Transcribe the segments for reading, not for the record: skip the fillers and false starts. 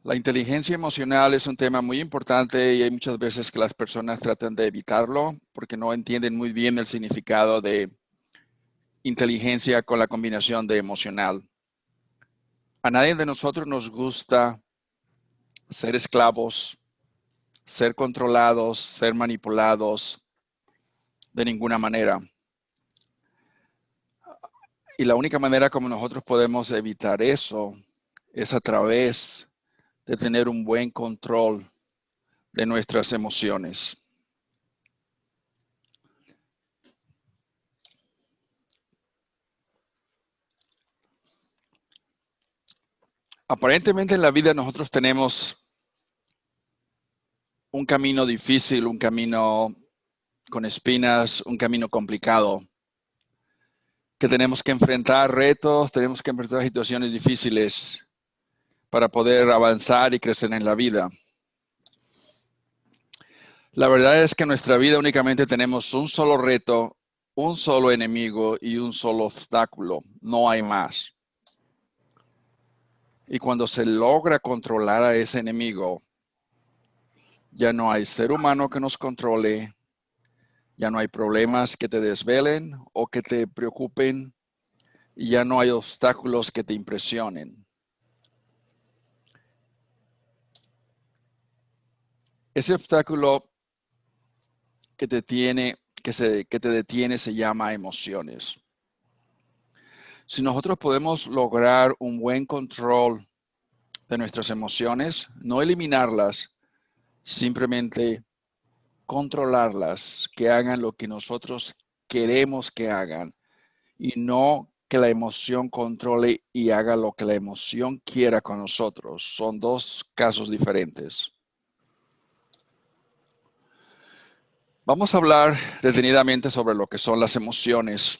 La inteligencia emocional es un tema muy importante y hay muchas veces que las personas tratan de evitarlo porque no entienden muy bien el significado de inteligencia con la combinación de emocional. A nadie de nosotros nos gusta ser esclavos, ser controlados, ser manipulados de ninguna manera. Y la única manera como nosotros podemos evitar eso es a través de tener un buen control de nuestras emociones. Aparentemente en la vida nosotros tenemos un camino difícil, un camino con espinas, un camino complicado, que tenemos que enfrentar retos, tenemos que enfrentar situaciones difíciles para poder avanzar y crecer en la vida. La verdad es que en nuestra vida únicamente tenemos un solo reto, un solo enemigo y un solo obstáculo, no hay más. Y cuando se logra controlar a ese enemigo, ya no hay ser humano que nos controle, ya no hay problemas que te desvelen o que te preocupen, y ya no hay obstáculos que te impresionen. Ese obstáculo que te detiene se llama emociones. Si nosotros podemos lograr un buen control de nuestras emociones, no eliminarlas, simplemente controlarlas, que hagan lo que nosotros queremos que hagan y no que la emoción controle y haga lo que la emoción quiera con nosotros. Son dos casos diferentes. Vamos a hablar detenidamente sobre lo que son las emociones.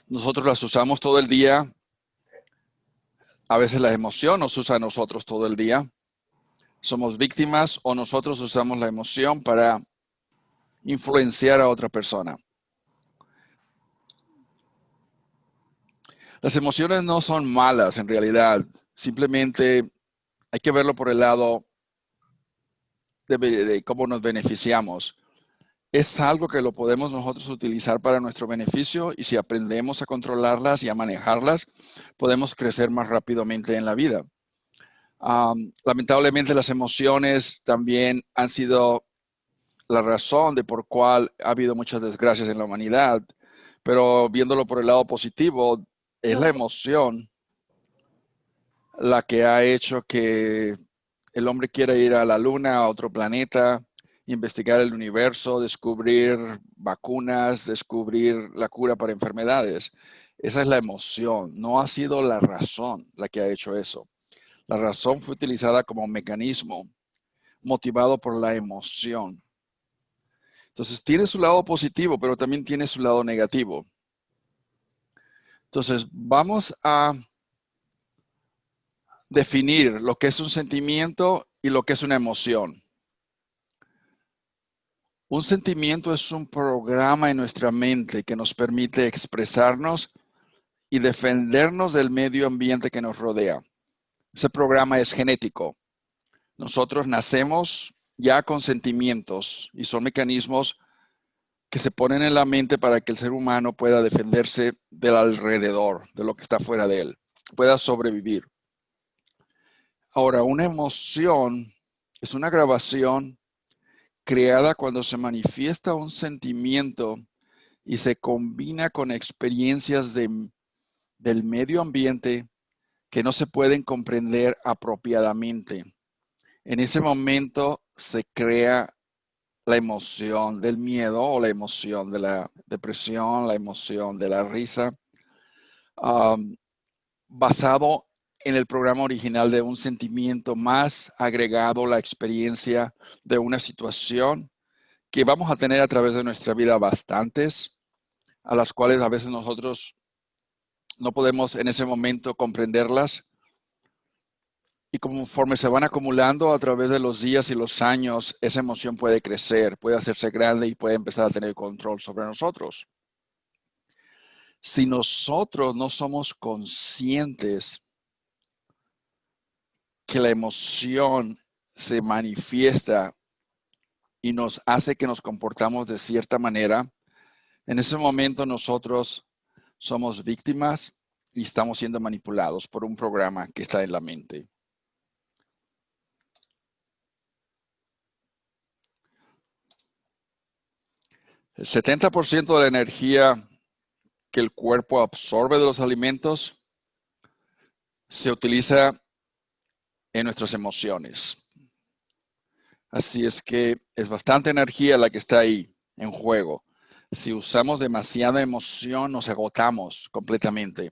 Nosotros las usamos todo el día. A veces la emoción nos usa a nosotros todo el día. Somos víctimas o nosotros usamos la emoción para influenciar a otra persona. Las emociones no son malas en realidad. Simplemente hay que verlo por el lado de cómo nos beneficiamos. Es algo que lo podemos nosotros utilizar para nuestro beneficio y si aprendemos a controlarlas y a manejarlas, podemos crecer más rápidamente en la vida. Lamentablemente las emociones también han sido la razón de por cual ha habido muchas desgracias en la humanidad, pero viéndolo por el lado positivo, es la emoción la que ha hecho que el hombre quiera ir a la luna, a otro planeta, investigar el universo, descubrir vacunas, descubrir la cura para enfermedades. Esa es la emoción, no ha sido la razón la que ha hecho eso. La razón fue utilizada como mecanismo motivado por la emoción. Entonces tiene su lado positivo, pero también tiene su lado negativo. Entonces vamos a definir lo que es un sentimiento y lo que es una emoción. Un sentimiento es un programa en nuestra mente que nos permite expresarnos y defendernos del medio ambiente que nos rodea. Ese programa es genético. Nosotros nacemos ya con sentimientos y son mecanismos que se ponen en la mente para que el ser humano pueda defenderse del alrededor, de lo que está fuera de él, pueda sobrevivir. Ahora, una emoción es una grabación creada cuando se manifiesta un sentimiento y se combina con experiencias del medio ambiente que no se pueden comprender apropiadamente. En ese momento se crea la emoción del miedo o la emoción de la depresión, la emoción de la risa, basado en el programa original de un sentimiento más agregado la experiencia de una situación que vamos a tener a través de nuestra vida bastantes, a las cuales a veces nosotros no podemos en ese momento comprenderlas. Y conforme se van acumulando a través de los días y los años, esa emoción puede crecer, puede hacerse grande y puede empezar a tener control sobre nosotros. Si nosotros no somos conscientes que la emoción se manifiesta y nos hace que nos comportamos de cierta manera, en ese momento nosotros somos víctimas y estamos siendo manipulados por un programa que está en la mente. El 70% de la energía que el cuerpo absorbe de los alimentos se utiliza en nuestras emociones. Así es que es bastante energía la que está ahí en juego. Si usamos demasiada emoción, nos agotamos completamente.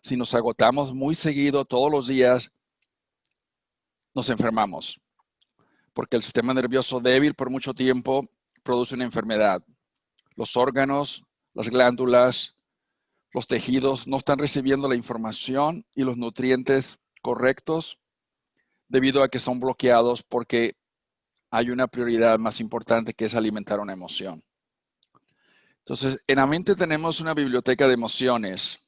Si nos agotamos muy seguido todos los días, nos enfermamos. Porque el sistema nervioso débil por mucho tiempo produce una enfermedad. Los órganos, las glándulas, los tejidos no están recibiendo la información y los nutrientes correctos debido a que son bloqueados porque hay una prioridad más importante que es alimentar una emoción. Entonces, en la mente tenemos una biblioteca de emociones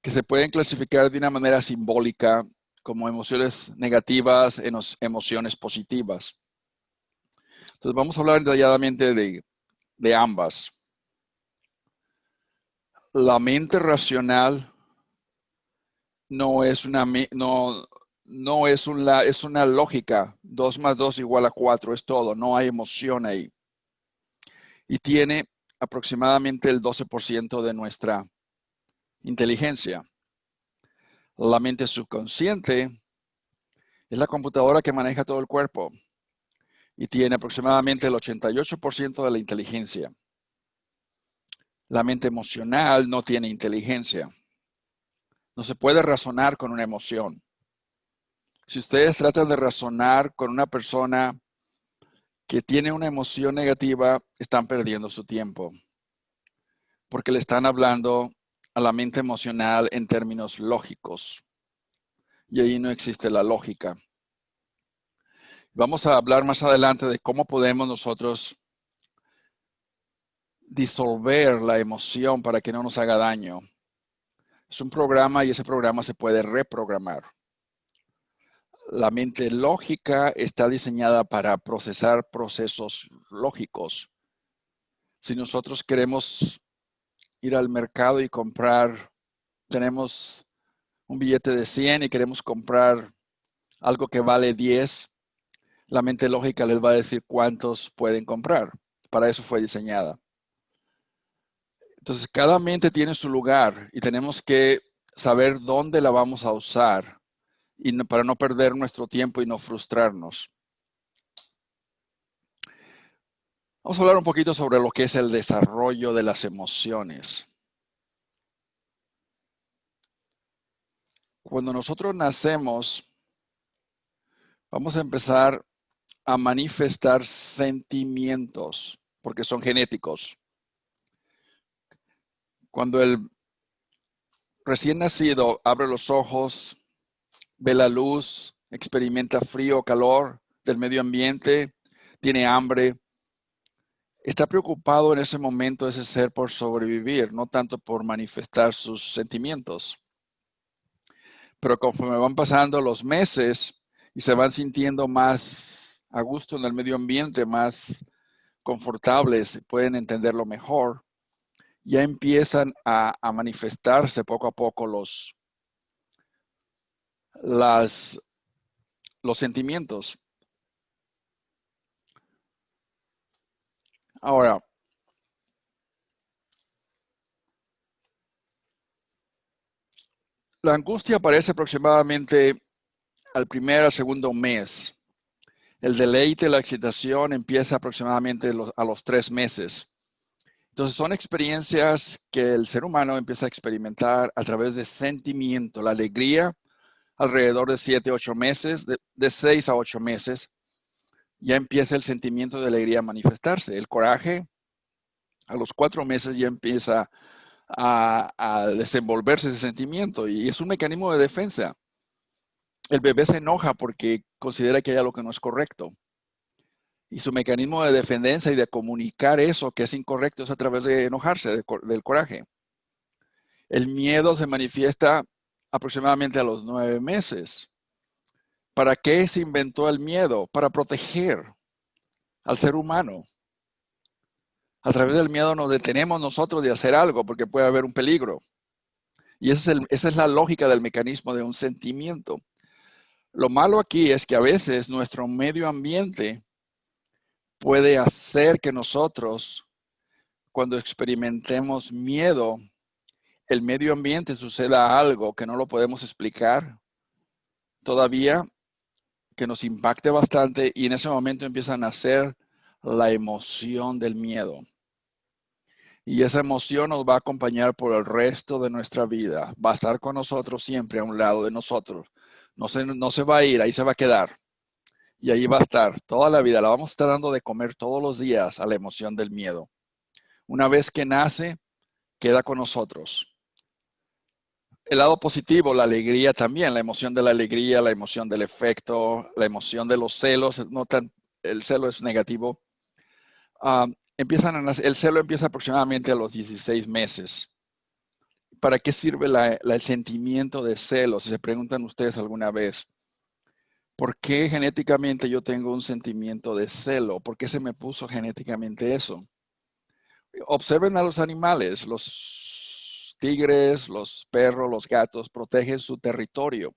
que se pueden clasificar de una manera simbólica como emociones negativas, emociones positivas. Entonces, vamos a hablar detalladamente de ambas. La mente racional no es una, no es una lógica. 2 más 2 igual a 4, es todo. No hay emoción ahí. Y tiene aproximadamente el 12% de nuestra inteligencia. La mente subconsciente es la computadora que maneja todo el cuerpo y tiene aproximadamente el 88% de la inteligencia. La mente emocional no tiene inteligencia. No se puede razonar con una emoción. Si ustedes tratan de razonar con una persona que tiene una emoción negativa, están perdiendo su tiempo. Porque le están hablando a la mente emocional en términos lógicos. Y ahí no existe la lógica. Vamos a hablar más adelante de cómo podemos nosotros disolver la emoción para que no nos haga daño. Es un programa y ese programa se puede reprogramar. La mente lógica está diseñada para procesar procesos lógicos. Si nosotros queremos ir al mercado y comprar, tenemos un billete de 100 y queremos comprar algo que vale 10, la mente lógica les va a decir cuántos pueden comprar. Para eso fue diseñada. Entonces, cada mente tiene su lugar y tenemos que saber dónde la vamos a usar y para no perder nuestro tiempo y no frustrarnos. Vamos a hablar un poquito sobre lo que es el desarrollo de las emociones. Cuando nosotros nacemos, vamos a empezar a manifestar sentimientos, porque son genéticos. Cuando el recién nacido abre los ojos, ve la luz, experimenta frío o calor del medio ambiente, tiene hambre, está preocupado en ese momento ese ser por sobrevivir, no tanto por manifestar sus sentimientos. Pero conforme van pasando los meses y se van sintiendo más a gusto en el medio ambiente, más confortables, pueden entenderlo mejor, ya empiezan a manifestarse poco a poco los sentimientos. Ahora, la angustia aparece aproximadamente al segundo mes. El deleite, la excitación empieza aproximadamente a los 3 meses. Entonces son experiencias que el ser humano empieza a experimentar a través de sentimiento, la alegría alrededor de 7, 8 meses, de 6 a 8 meses, ya empieza el sentimiento de alegría a manifestarse. El coraje a los 4 meses ya empieza a desenvolverse ese sentimiento y es un mecanismo de defensa. El bebé se enoja porque considera que hay algo que no es correcto. Y su mecanismo de defensa y de comunicar eso que es incorrecto es a través de enojarse, del coraje. El miedo se manifiesta aproximadamente a los 9 meses. ¿Para qué se inventó el miedo? Para proteger al ser humano. A través del miedo nos detenemos nosotros de hacer algo porque puede haber un peligro. Y esa es la lógica del mecanismo de un sentimiento. Lo malo aquí es que a veces nuestro medio ambiente puede hacer que nosotros, cuando experimentemos miedo, el medio ambiente suceda algo que no lo podemos explicar todavía, que nos impacte bastante y en ese momento empieza a nacer la emoción del miedo. Y esa emoción nos va a acompañar por el resto de nuestra vida. Va a estar con nosotros siempre a un lado de nosotros. No se va a ir, ahí se va a quedar. Y ahí va a estar toda la vida. La vamos a estar dando de comer todos los días a la emoción del miedo. Una vez que nace, queda con nosotros. El lado positivo, la alegría también, la emoción de la alegría, la emoción del efecto, la emoción de los celos, el celo es negativo. El celo empieza aproximadamente a los 16 meses. ¿Para qué sirve el sentimiento de celo? Si se preguntan ustedes alguna vez, ¿por qué genéticamente yo tengo un sentimiento de celo? ¿Por qué se me puso genéticamente eso? Observen a los animales, los tigres, los perros, los gatos, protegen su territorio.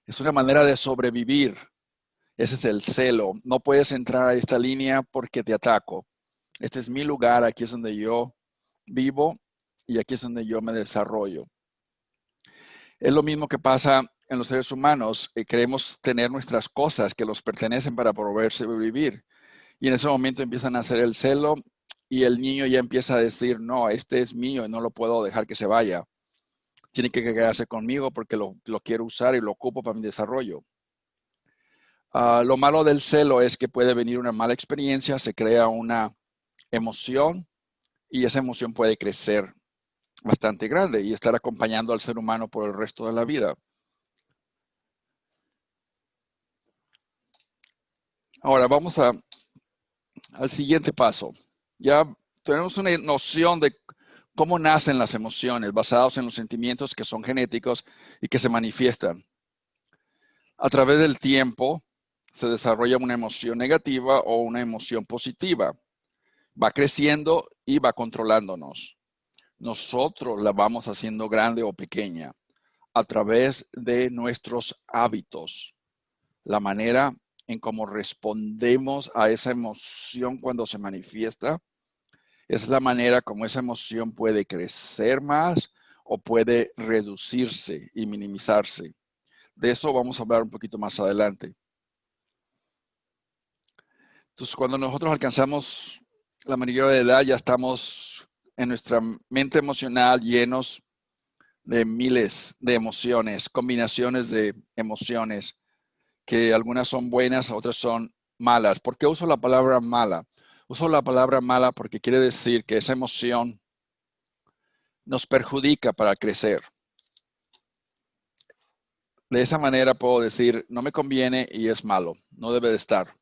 Es una manera de sobrevivir. Ese es el celo. No puedes entrar a esta línea porque te ataco. Este es mi lugar, aquí es donde yo vivo y aquí es donde yo me desarrollo. Es lo mismo que pasa en los seres humanos. Queremos tener nuestras cosas que nos pertenecen para poder sobrevivir. Y en ese momento empiezan a hacer el celo y el niño ya empieza a decir, no, este es mío y no lo puedo dejar que se vaya. Tiene que quedarse conmigo porque lo quiero usar y lo ocupo para mi desarrollo. Lo malo del celo es que puede venir una mala experiencia, se crea una emoción y esa emoción puede crecer bastante grande y estar acompañando al ser humano por el resto de la vida. Ahora vamos al siguiente paso. Ya tenemos una noción de cómo nacen las emociones basados en los sentimientos que son genéticos y que se manifiestan. A través del tiempo se desarrolla una emoción negativa o una emoción positiva. Va creciendo y va controlándonos. Nosotros la vamos haciendo grande o pequeña a través de nuestros hábitos, la manera en cómo respondemos a esa emoción cuando se manifiesta. Es la manera como esa emoción puede crecer más o puede reducirse y minimizarse. De eso vamos a hablar un poquito más adelante. Entonces, cuando nosotros alcanzamos la mayoría de edad, ya estamos en nuestra mente emocional llenos de miles de emociones, combinaciones de emociones, que algunas son buenas, otras son malas. ¿Por qué uso la palabra mala? Uso la palabra mala porque quiere decir que esa emoción nos perjudica para crecer. De esa manera puedo decir, no me conviene y es malo, no debe de estar.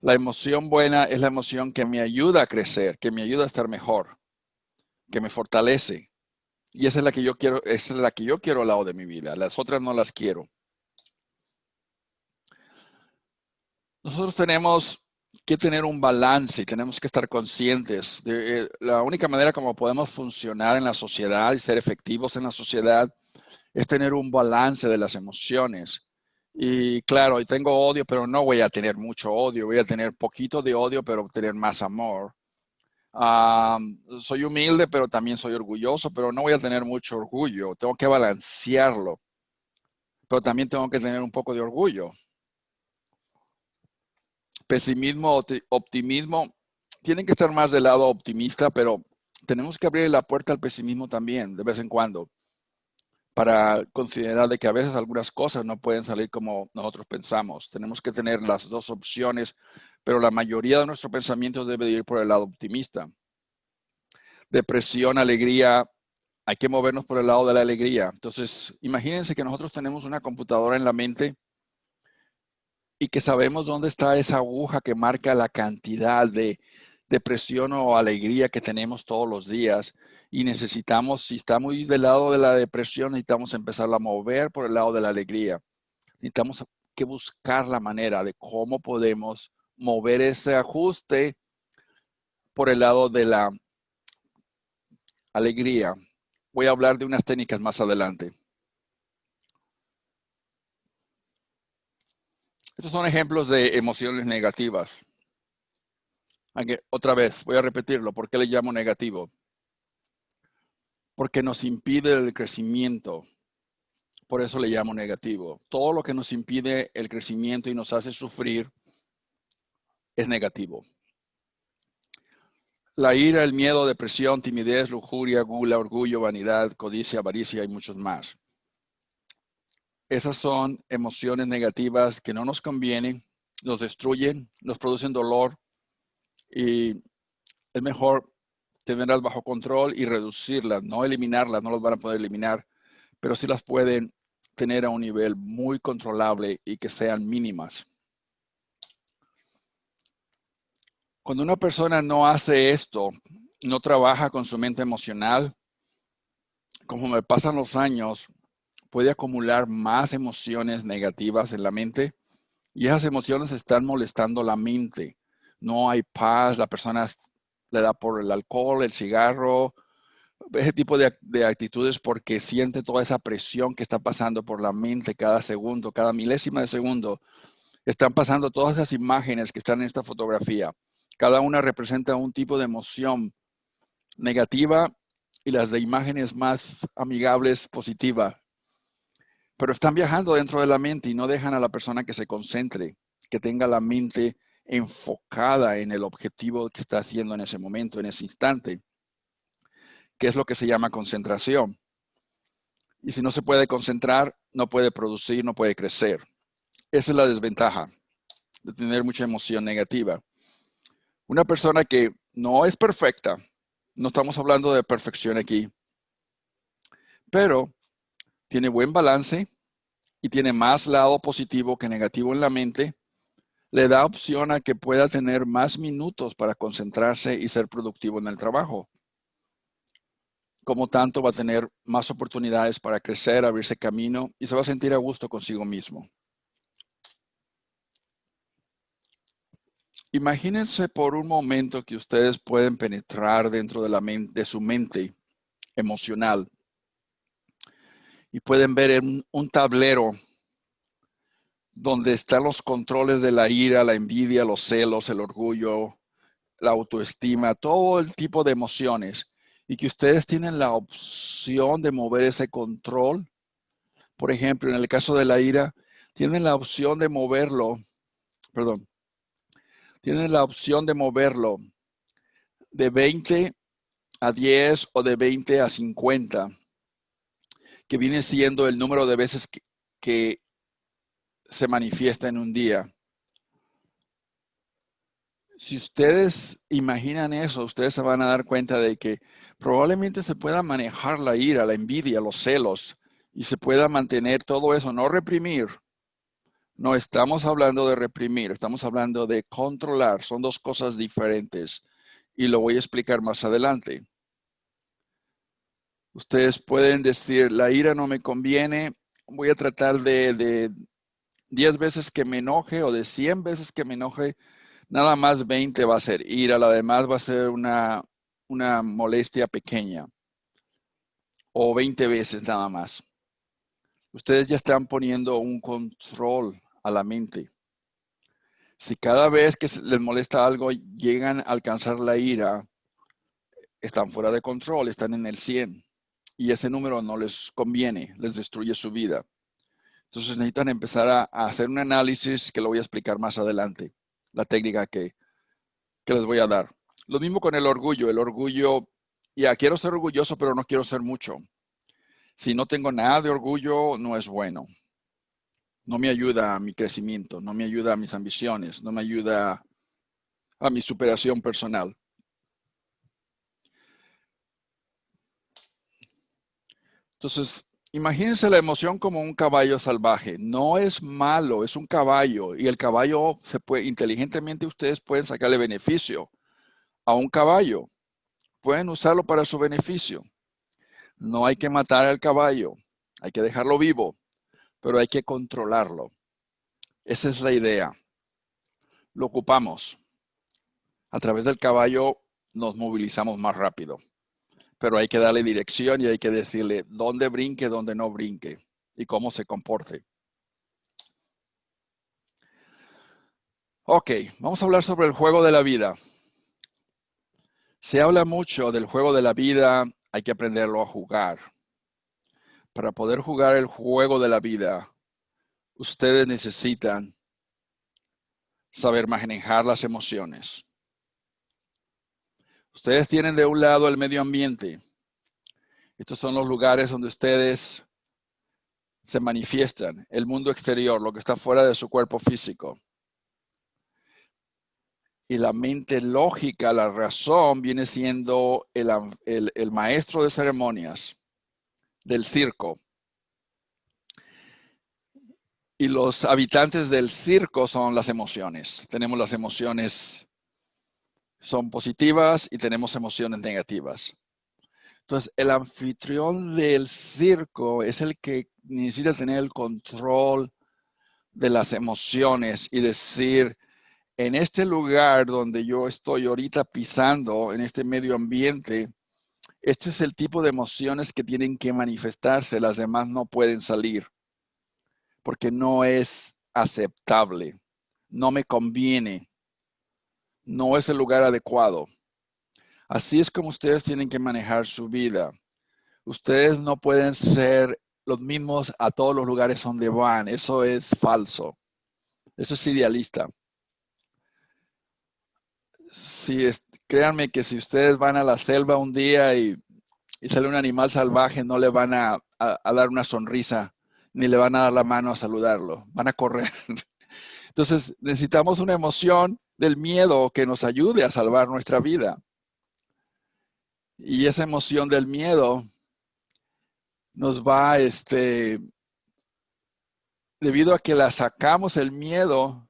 La emoción buena es la emoción que me ayuda a crecer, que me ayuda a estar mejor, que me fortalece. Y esa es la que yo quiero, esa es la que yo quiero al lado de mi vida. Las otras no las quiero. Nosotros tenemos que tener un balance y tenemos que estar conscientes de la única manera como podemos funcionar en la sociedad y ser efectivos en la sociedad es tener un balance de las emociones. Y claro, tengo odio, pero no voy a tener mucho odio, voy a tener poquito de odio, pero tener más amor. Soy humilde, pero también soy orgulloso, pero no voy a tener mucho orgullo. Tengo que balancearlo, pero también tengo que tener un poco de orgullo. Pesimismo, optimismo, tienen que estar más del lado optimista, pero tenemos que abrir la puerta al pesimismo también, de vez en cuando, para considerar de que a veces algunas cosas no pueden salir como nosotros pensamos. Tenemos que tener las dos opciones, pero la mayoría de nuestro pensamiento debe ir por el lado optimista. Depresión, alegría, hay que movernos por el lado de la alegría. Entonces, imagínense que nosotros tenemos una computadora en la mente y que sabemos dónde está esa aguja que marca la cantidad de depresión o alegría que tenemos todos los días. Y necesitamos, si está muy del lado de la depresión, necesitamos empezar a mover por el lado de la alegría. necesitamos que buscar la manera de cómo podemos mover ese ajuste por el lado de la alegría. Voy a hablar de unas técnicas más adelante. Estos son ejemplos de emociones negativas. Aunque, otra vez, voy a repetirlo. ¿Por qué le llamo negativo? Porque nos impide el crecimiento. Por eso le llamo negativo. Todo lo que nos impide el crecimiento y nos hace sufrir es negativo. La ira, el miedo, depresión, timidez, lujuria, gula, orgullo, vanidad, codicia, avaricia y muchos más. Esas son emociones negativas que no nos convienen, nos destruyen, nos producen dolor y es mejor tenerlas bajo control y reducirlas, no eliminarlas, no las van a poder eliminar, pero sí las pueden tener a un nivel muy controlable y que sean mínimas. Cuando una persona no hace esto, no trabaja con su mente emocional, conforme pasan los años, puede acumular más emociones negativas en la mente y esas emociones están molestando la mente. No hay paz, la persona le da por el alcohol, el cigarro, ese tipo de actitudes porque siente toda esa presión que está pasando por la mente cada segundo, cada milésima de segundo. Están pasando todas esas imágenes que están en esta fotografía. Cada una representa un tipo de emoción negativa y las de imágenes más amigables, positiva. Pero están viajando dentro de la mente y no dejan a la persona que se concentre, que tenga la mente enfocada en el objetivo que está haciendo en ese momento, en ese instante, que es lo que se llama concentración. Y si no se puede concentrar, no puede producir, no puede crecer. Esa es la desventaja de tener mucha emoción negativa. Una persona que no es perfecta, no estamos hablando de perfección aquí, pero tiene buen balance y tiene más lado positivo que negativo en la mente, le da opción a que pueda tener más minutos para concentrarse y ser productivo en el trabajo. Como tanto, va a tener más oportunidades para crecer, abrirse camino y se va a sentir a gusto consigo mismo. Imagínense por un momento que ustedes pueden penetrar dentro de, de su mente emocional y pueden ver un tablero donde están los controles de la ira, la envidia, los celos, el orgullo, la autoestima, todo el tipo de emociones, y que ustedes tienen la opción de mover ese control. Por ejemplo, en el caso de la ira, tienen la opción de moverlo, tienen la opción de moverlo de 20 a 10 o de 20 a 50, que viene siendo el número de veces que se manifiesta en un día. Si ustedes imaginan eso, ustedes se van a dar cuenta de que probablemente se pueda manejar la ira, la envidia, los celos y se pueda mantener todo eso, no reprimir. No estamos hablando de reprimir, estamos hablando de controlar. Son dos cosas diferentes y lo voy a explicar más adelante. Ustedes pueden decir, la ira no me conviene, voy a tratar de 10 veces que me enoje o de 100 veces que me enoje, nada más 20 va a ser ira, la demás va a ser una molestia pequeña o 20 veces nada más. Ustedes ya están poniendo un control a la mente. Si cada vez que les molesta algo llegan a alcanzar la ira, están fuera de control, están en el 100 y ese número no les conviene, les destruye su vida. Entonces necesitan empezar a hacer un análisis que lo voy a explicar más adelante, la técnica que les voy a dar. Lo mismo con el orgullo. El orgullo, ya quiero ser orgulloso, pero no quiero ser mucho. Si no tengo nada de orgullo, no es bueno. No me ayuda a mi crecimiento, no me ayuda a mis ambiciones, no me ayuda a mi superación personal. Entonces, imagínense la emoción como un caballo salvaje. No es malo, es un caballo. Y el caballo inteligentemente ustedes pueden sacarle beneficio a un caballo. Pueden usarlo para su beneficio. No hay que matar al caballo, hay que dejarlo vivo, pero hay que controlarlo. Esa es la idea. Lo ocupamos. A través del caballo nos movilizamos más rápido, pero hay que darle dirección y hay que decirle dónde brinque, dónde no brinque y cómo se comporte. Ok, vamos a hablar sobre el juego de la vida. Se habla mucho del juego de la vida, hay que aprenderlo a jugar. Para poder jugar el juego de la vida, ustedes necesitan saber manejar las emociones. Ustedes tienen de un lado el medio ambiente. Estos son los lugares donde ustedes se manifiestan, el mundo exterior, lo que está fuera de su cuerpo físico. Y la mente lógica, la razón, viene siendo el maestro de ceremonias del circo. Y los habitantes del circo son las emociones. Tenemos las emociones, son positivas y tenemos emociones negativas. Entonces, el anfitrión del circo es el que necesita tener el control de las emociones y decir, en este lugar donde yo estoy ahorita pisando, en este medio ambiente, este es el tipo de emociones que tienen que manifestarse, las demás no pueden salir, porque no es aceptable, no me conviene, no es el lugar adecuado. Así es como ustedes tienen que manejar su vida. Ustedes no pueden ser los mismos a todos los lugares donde van, eso es falso, eso es idealista. Créanme que si ustedes van a la selva un día y sale un animal salvaje, no le van a dar una sonrisa, ni le van a dar la mano a saludarlo, van a correr. Entonces necesitamos una emoción del miedo que nos ayude a salvar nuestra vida. Y esa emoción del miedo nos va, debido a que la sacamos el miedo,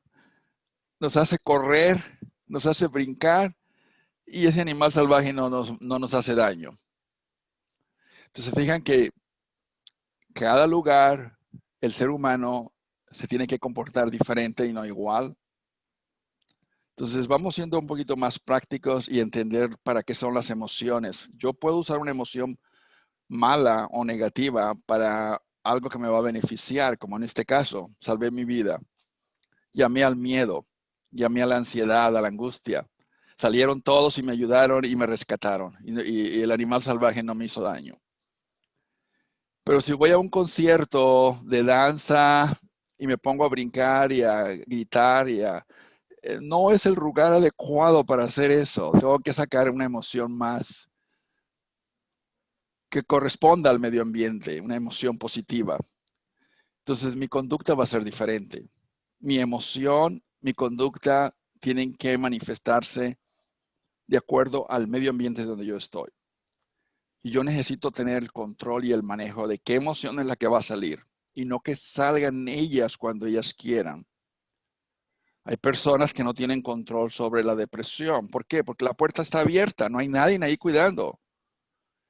nos hace correr, nos hace brincar y ese animal salvaje no nos hace daño. Entonces fijan que cada lugar, el ser humano se tiene que comportar diferente y no igual. Entonces vamos siendo un poquito más prácticos y entender para qué son las emociones. Yo puedo usar una emoción mala o negativa para algo que me va a beneficiar, como en este caso, salvé mi vida. Llamé al miedo, llamé a la ansiedad, a la angustia. Salieron todos y me ayudaron y me rescataron. Y el animal salvaje no me hizo daño. Pero si voy a un concierto de danza y me pongo a brincar y a gritar no es el lugar adecuado para hacer eso. Tengo que sacar una emoción más que corresponda al medio ambiente, una emoción positiva. Entonces mi conducta va a ser diferente. Mi emoción, mi conducta tienen que manifestarse de acuerdo al medio ambiente donde yo estoy. Y yo necesito tener el control y el manejo de qué emoción es la que va a salir y no que salgan ellas cuando ellas quieran. Hay personas que no tienen control sobre la depresión. ¿Por qué? Porque la puerta está abierta, no hay nadie ahí cuidando.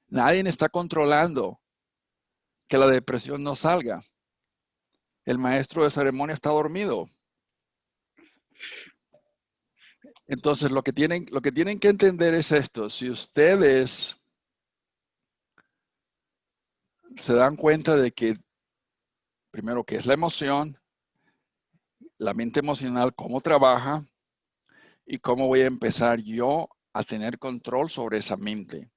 Nadie está controlando que la depresión no salga. El maestro de ceremonia está dormido. Entonces, lo que tienen que entender es esto. Si ustedes se dan cuenta de que, primero, que es la emoción, la mente emocional, cómo trabaja y cómo voy a empezar yo a tener control sobre esa mente.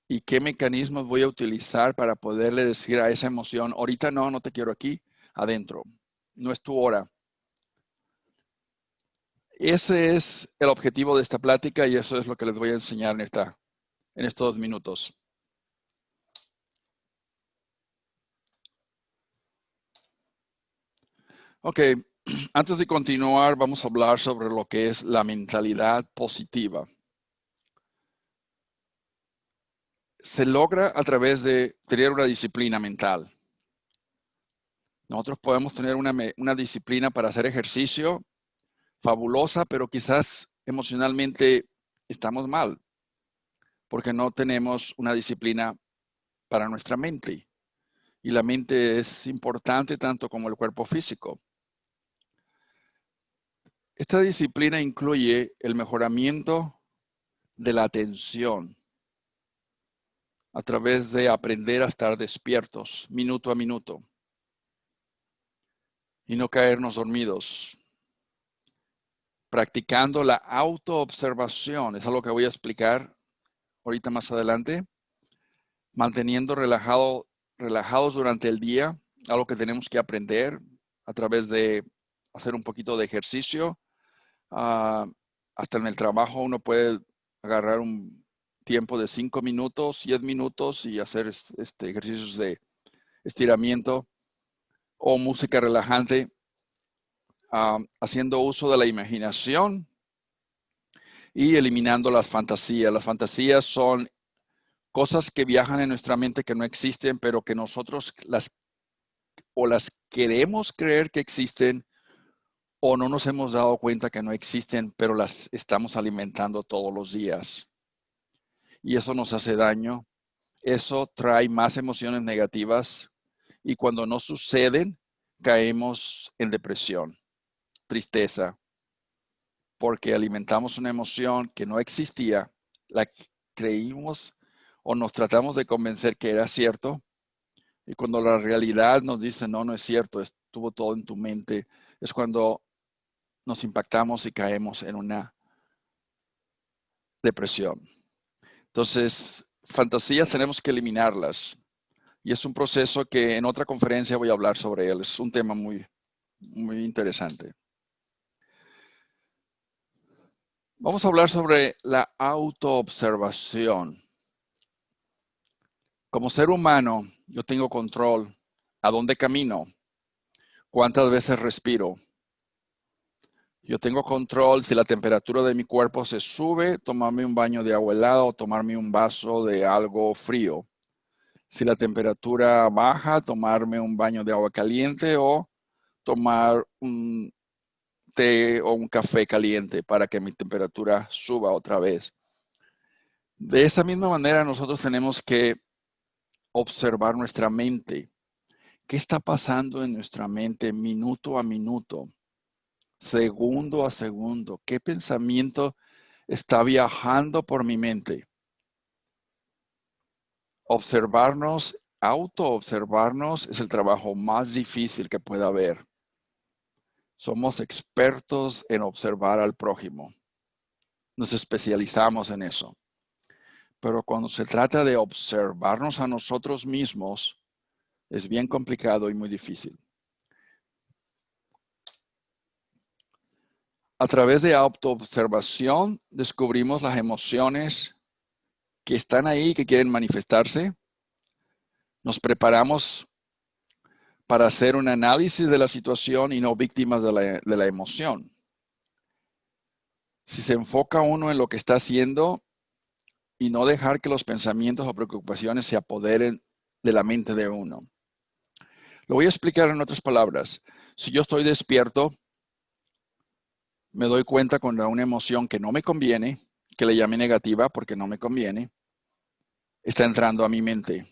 Y qué mecanismos voy a utilizar para poderle decir a esa emoción, ahorita no te quiero aquí, adentro. No es tu hora. Ese es el objetivo de esta plática y eso es lo que les voy a enseñar en estos 2 minutos. Ok, antes de continuar, vamos a hablar sobre lo que es la mentalidad positiva. Se logra a través de tener una disciplina mental. Nosotros podemos tener una disciplina para hacer ejercicio fabulosa, pero quizás emocionalmente estamos mal porque no tenemos una disciplina para nuestra mente. Y la mente es importante tanto como el cuerpo físico. Esta disciplina incluye el mejoramiento de la atención a través de aprender a estar despiertos minuto a minuto y no caernos dormidos. Practicando la autoobservación, es algo que voy a explicar ahorita más adelante. Manteniendo relajados durante el día, algo que tenemos que aprender a través de hacer un poquito de ejercicio. Hasta en el trabajo uno puede agarrar un tiempo de 5 minutos, 10 minutos y hacer ejercicios de estiramiento o música relajante, haciendo uso de la imaginación y eliminando las fantasías. Las fantasías son cosas que viajan en nuestra mente que no existen, pero que nosotros las queremos creer que existen o no nos hemos dado cuenta que no existen, pero las estamos alimentando todos los días. Y eso nos hace daño. Eso trae más emociones negativas y cuando no suceden, caemos en depresión, tristeza, porque alimentamos una emoción que no existía, la creímos o nos tratamos de convencer que era cierto, y cuando la realidad nos dice, no, no es cierto, estuvo todo en tu mente, es cuando nos impactamos y caemos en una depresión. Entonces, fantasías tenemos que eliminarlas. Y es un proceso que en otra conferencia voy a hablar sobre él. Es un tema muy, muy interesante. Vamos a hablar sobre la autoobservación. Como ser humano, yo tengo control. ¿A dónde camino? ¿Cuántas veces respiro? Yo tengo control si la temperatura de mi cuerpo se sube, tomarme un baño de agua helada o tomarme un vaso de algo frío. Si la temperatura baja, tomarme un baño de agua caliente o tomar un té o un café caliente para que mi temperatura suba otra vez. De esa misma manera, nosotros tenemos que observar nuestra mente. ¿Qué está pasando en nuestra mente minuto a minuto, segundo a segundo? ¿Qué pensamiento está viajando por mi mente? Observarnos, autoobservarnos es el trabajo más difícil que pueda haber. Somos expertos en observar al prójimo. Nos especializamos en eso. Pero cuando se trata de observarnos a nosotros mismos, es bien complicado y muy difícil. A través de autoobservación descubrimos las emociones que están ahí, que quieren manifestarse. Nos preparamos para hacer un análisis de la situación y no víctimas de la emoción. Si se enfoca uno en lo que está haciendo y no dejar que los pensamientos o preocupaciones se apoderen de la mente de uno. Lo voy a explicar en otras palabras. Si yo estoy despierto, me doy cuenta cuando una emoción que no me conviene, que le llame negativa porque no me conviene, está entrando a mi mente.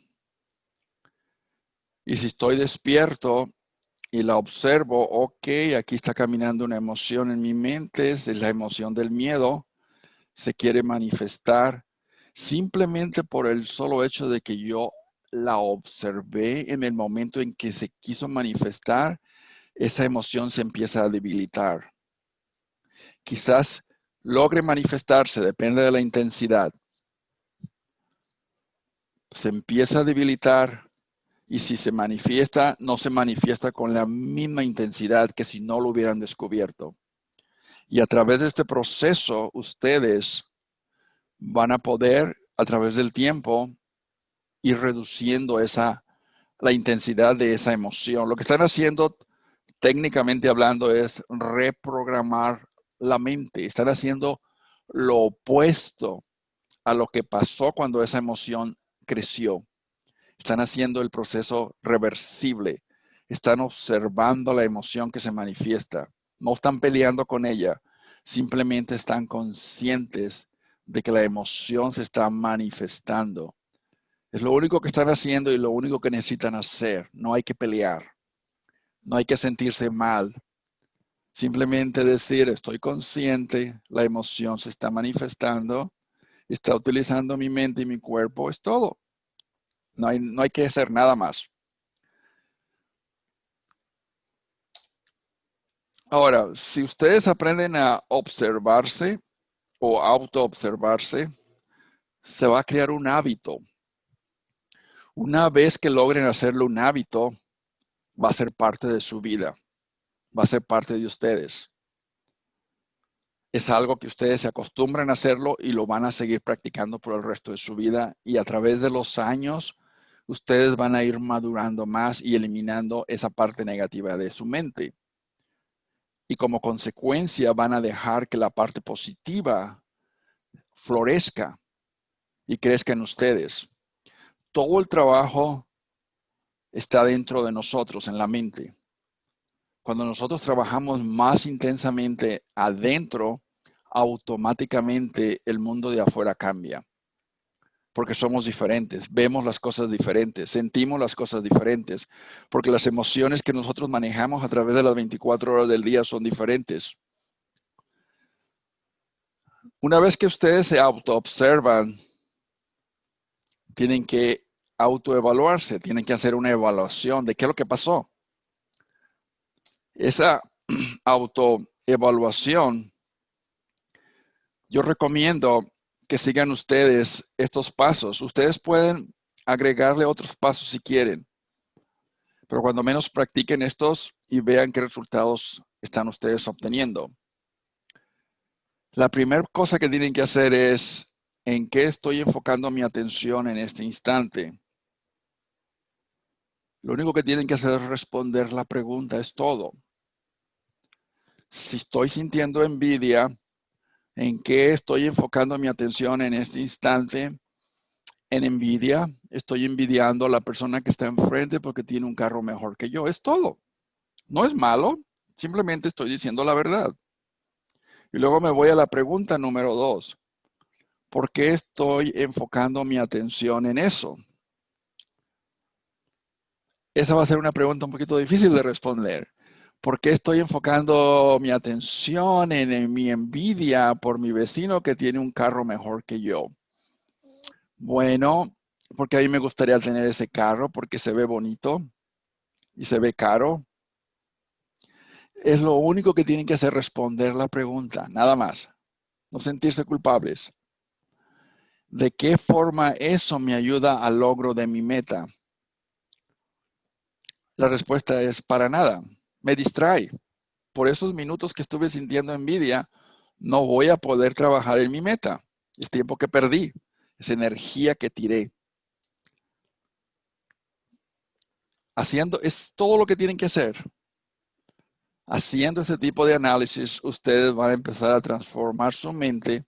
Y si estoy despierto y la observo, ok, aquí está caminando una emoción en mi mente, es la emoción del miedo, se quiere manifestar simplemente por el solo hecho de que yo la observé en el momento en que se quiso manifestar, esa emoción se empieza a debilitar. Quizás logre manifestarse, depende de la intensidad. Se empieza a debilitar y si se manifiesta, no se manifiesta con la misma intensidad que si no lo hubieran descubierto. Y a través de este proceso, ustedes van a poder, a través del tiempo, ir reduciendo la intensidad de esa emoción. Lo que están haciendo, técnicamente hablando, es reprogramar la mente. Están haciendo lo opuesto a lo que pasó cuando esa emoción creció. Están haciendo el proceso reversible. Están observando la emoción que se manifiesta. No están peleando con ella. Simplemente están conscientes de que la emoción se está manifestando. Es lo único que están haciendo y lo único que necesitan hacer. No hay que pelear. No hay que sentirse mal. Simplemente decir, estoy consciente, la emoción se está manifestando, está utilizando mi mente y mi cuerpo, es todo. No hay que hacer nada más. Ahora, si ustedes aprenden a observarse o autoobservarse, se va a crear un hábito. Una vez que logren hacerlo un hábito, va a ser parte de su vida, va a ser parte de ustedes. Es algo que ustedes se acostumbran a hacerlo y lo van a seguir practicando por el resto de su vida, y a través de los años ustedes van a ir madurando más y eliminando esa parte negativa de su mente. Y como consecuencia van a dejar que la parte positiva florezca y crezca en ustedes. Todo el trabajo está dentro de nosotros, en la mente. Cuando nosotros trabajamos más intensamente adentro, automáticamente el mundo de afuera cambia. Porque somos diferentes, vemos las cosas diferentes, sentimos las cosas diferentes, porque las emociones que nosotros manejamos a través de las 24 horas del día son diferentes. Una vez que ustedes se autoobservan, tienen que autoevaluarse, tienen que hacer una evaluación de qué es lo que pasó. Esa autoevaluación, yo recomiendo que sigan ustedes estos pasos. Ustedes pueden agregarle otros pasos si quieren, pero cuando menos practiquen estos y vean qué resultados están ustedes obteniendo. La primera cosa que tienen que hacer es, ¿en qué estoy enfocando mi atención en este instante? Lo único que tienen que hacer es responder la pregunta, es todo. Si estoy sintiendo envidia, ¿en qué estoy enfocando mi atención en este instante? En envidia, estoy envidiando a la persona que está enfrente porque tiene un carro mejor que yo. Es todo. No es malo, simplemente estoy diciendo la verdad. Y luego me voy a la pregunta número 2. ¿Por qué estoy enfocando mi atención en eso? Esa va a ser una pregunta un poquito difícil de responder. ¿Por qué estoy enfocando mi atención en mi envidia por mi vecino que tiene un carro mejor que yo? Bueno, porque a mí me gustaría tener ese carro porque se ve bonito y se ve caro. Es lo único que tienen que hacer, responder la pregunta, nada más. No sentirse culpables. ¿De qué forma eso me ayuda al logro de mi meta? La respuesta es para nada. Me distrae. Por esos minutos que estuve sintiendo envidia, no voy a poder trabajar en mi meta. Es tiempo que perdí, es energía que tiré. Es todo lo que tienen que hacer. Haciendo ese tipo de análisis, ustedes van a empezar a transformar su mente,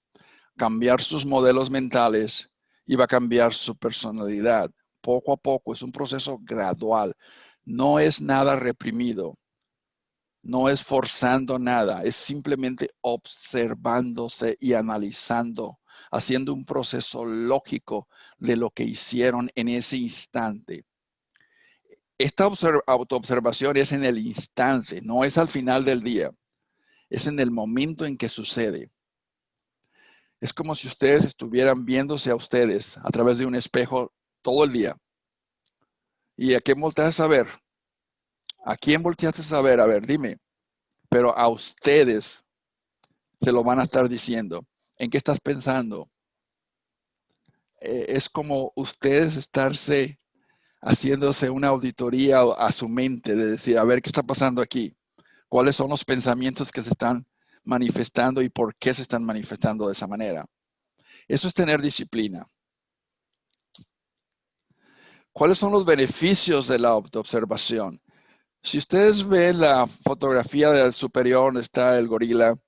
cambiar sus modelos mentales y va a cambiar su personalidad. Poco a poco, es un proceso gradual. No es nada reprimido. No es forzando nada, es simplemente observándose y analizando, haciendo un proceso lógico de lo que hicieron en ese instante. Esta autoobservación es en el instante, no es al final del día, es en el momento en que sucede. Es como si ustedes estuvieran viéndose a ustedes a través de un espejo todo el día. ¿Y a quién volteaste a ver? ¿A quién volteaste a ver? A ver, dime. Pero a ustedes se lo van a estar diciendo. ¿En qué estás pensando? Es como ustedes estarse haciéndose una auditoría a su mente, de decir, a ver, ¿qué está pasando aquí? ¿Cuáles son los pensamientos que se están manifestando y por qué se están manifestando de esa manera? Eso es tener disciplina. ¿Cuáles son los beneficios de la autoobservación? Si ustedes ven la fotografía del superior donde está el gorila,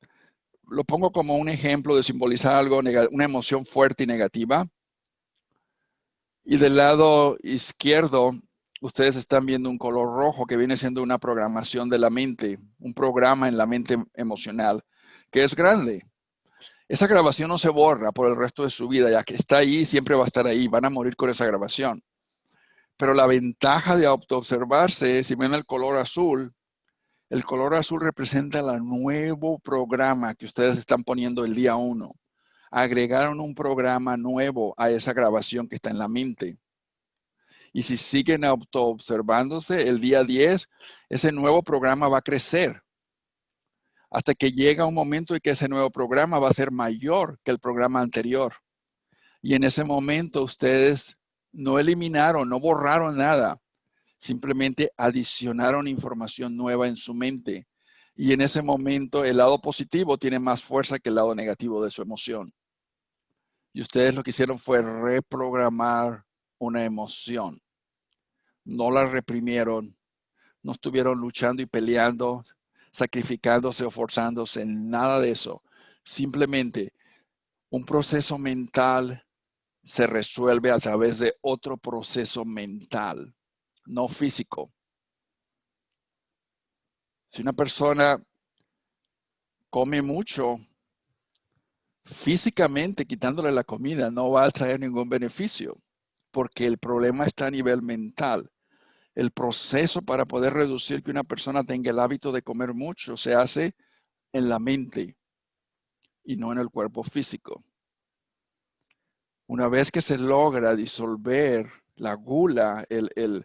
lo pongo como un ejemplo de simbolizar algo, una emoción fuerte y negativa. Y del lado izquierdo, ustedes están viendo un color rojo que viene siendo una programación de la mente, un programa en la mente emocional, que es grande. Esa grabación no se borra por el resto de su vida, ya que está ahí, siempre va a estar ahí, van a morir con esa grabación. Pero la ventaja de autoobservarse, si ven el color azul, El color azul representa el nuevo programa que ustedes están poniendo el día 1. Agregaron un programa nuevo a esa grabación que está en la mente. Y si siguen auto-observándose, el día 10, ese nuevo programa va a crecer hasta que llega un momento en que ese nuevo programa va a ser mayor que el programa anterior. Y en ese momento ustedes no eliminaron, no borraron nada. Simplemente adicionaron información nueva en su mente. Y en ese momento el lado positivo tiene más fuerza que el lado negativo de su emoción. Y ustedes lo que hicieron fue reprogramar una emoción. No la reprimieron, no estuvieron luchando y peleando, sacrificándose o forzándose, nada de eso. Simplemente un proceso mental se resuelve a través de otro proceso mental, no físico. Si una persona come mucho, físicamente quitándole la comida no va a traer ningún beneficio, porque el problema está a nivel mental. El proceso para poder reducir que una persona tenga el hábito de comer mucho se hace en la mente y no en el cuerpo físico. Una vez que se logra disolver la gula, el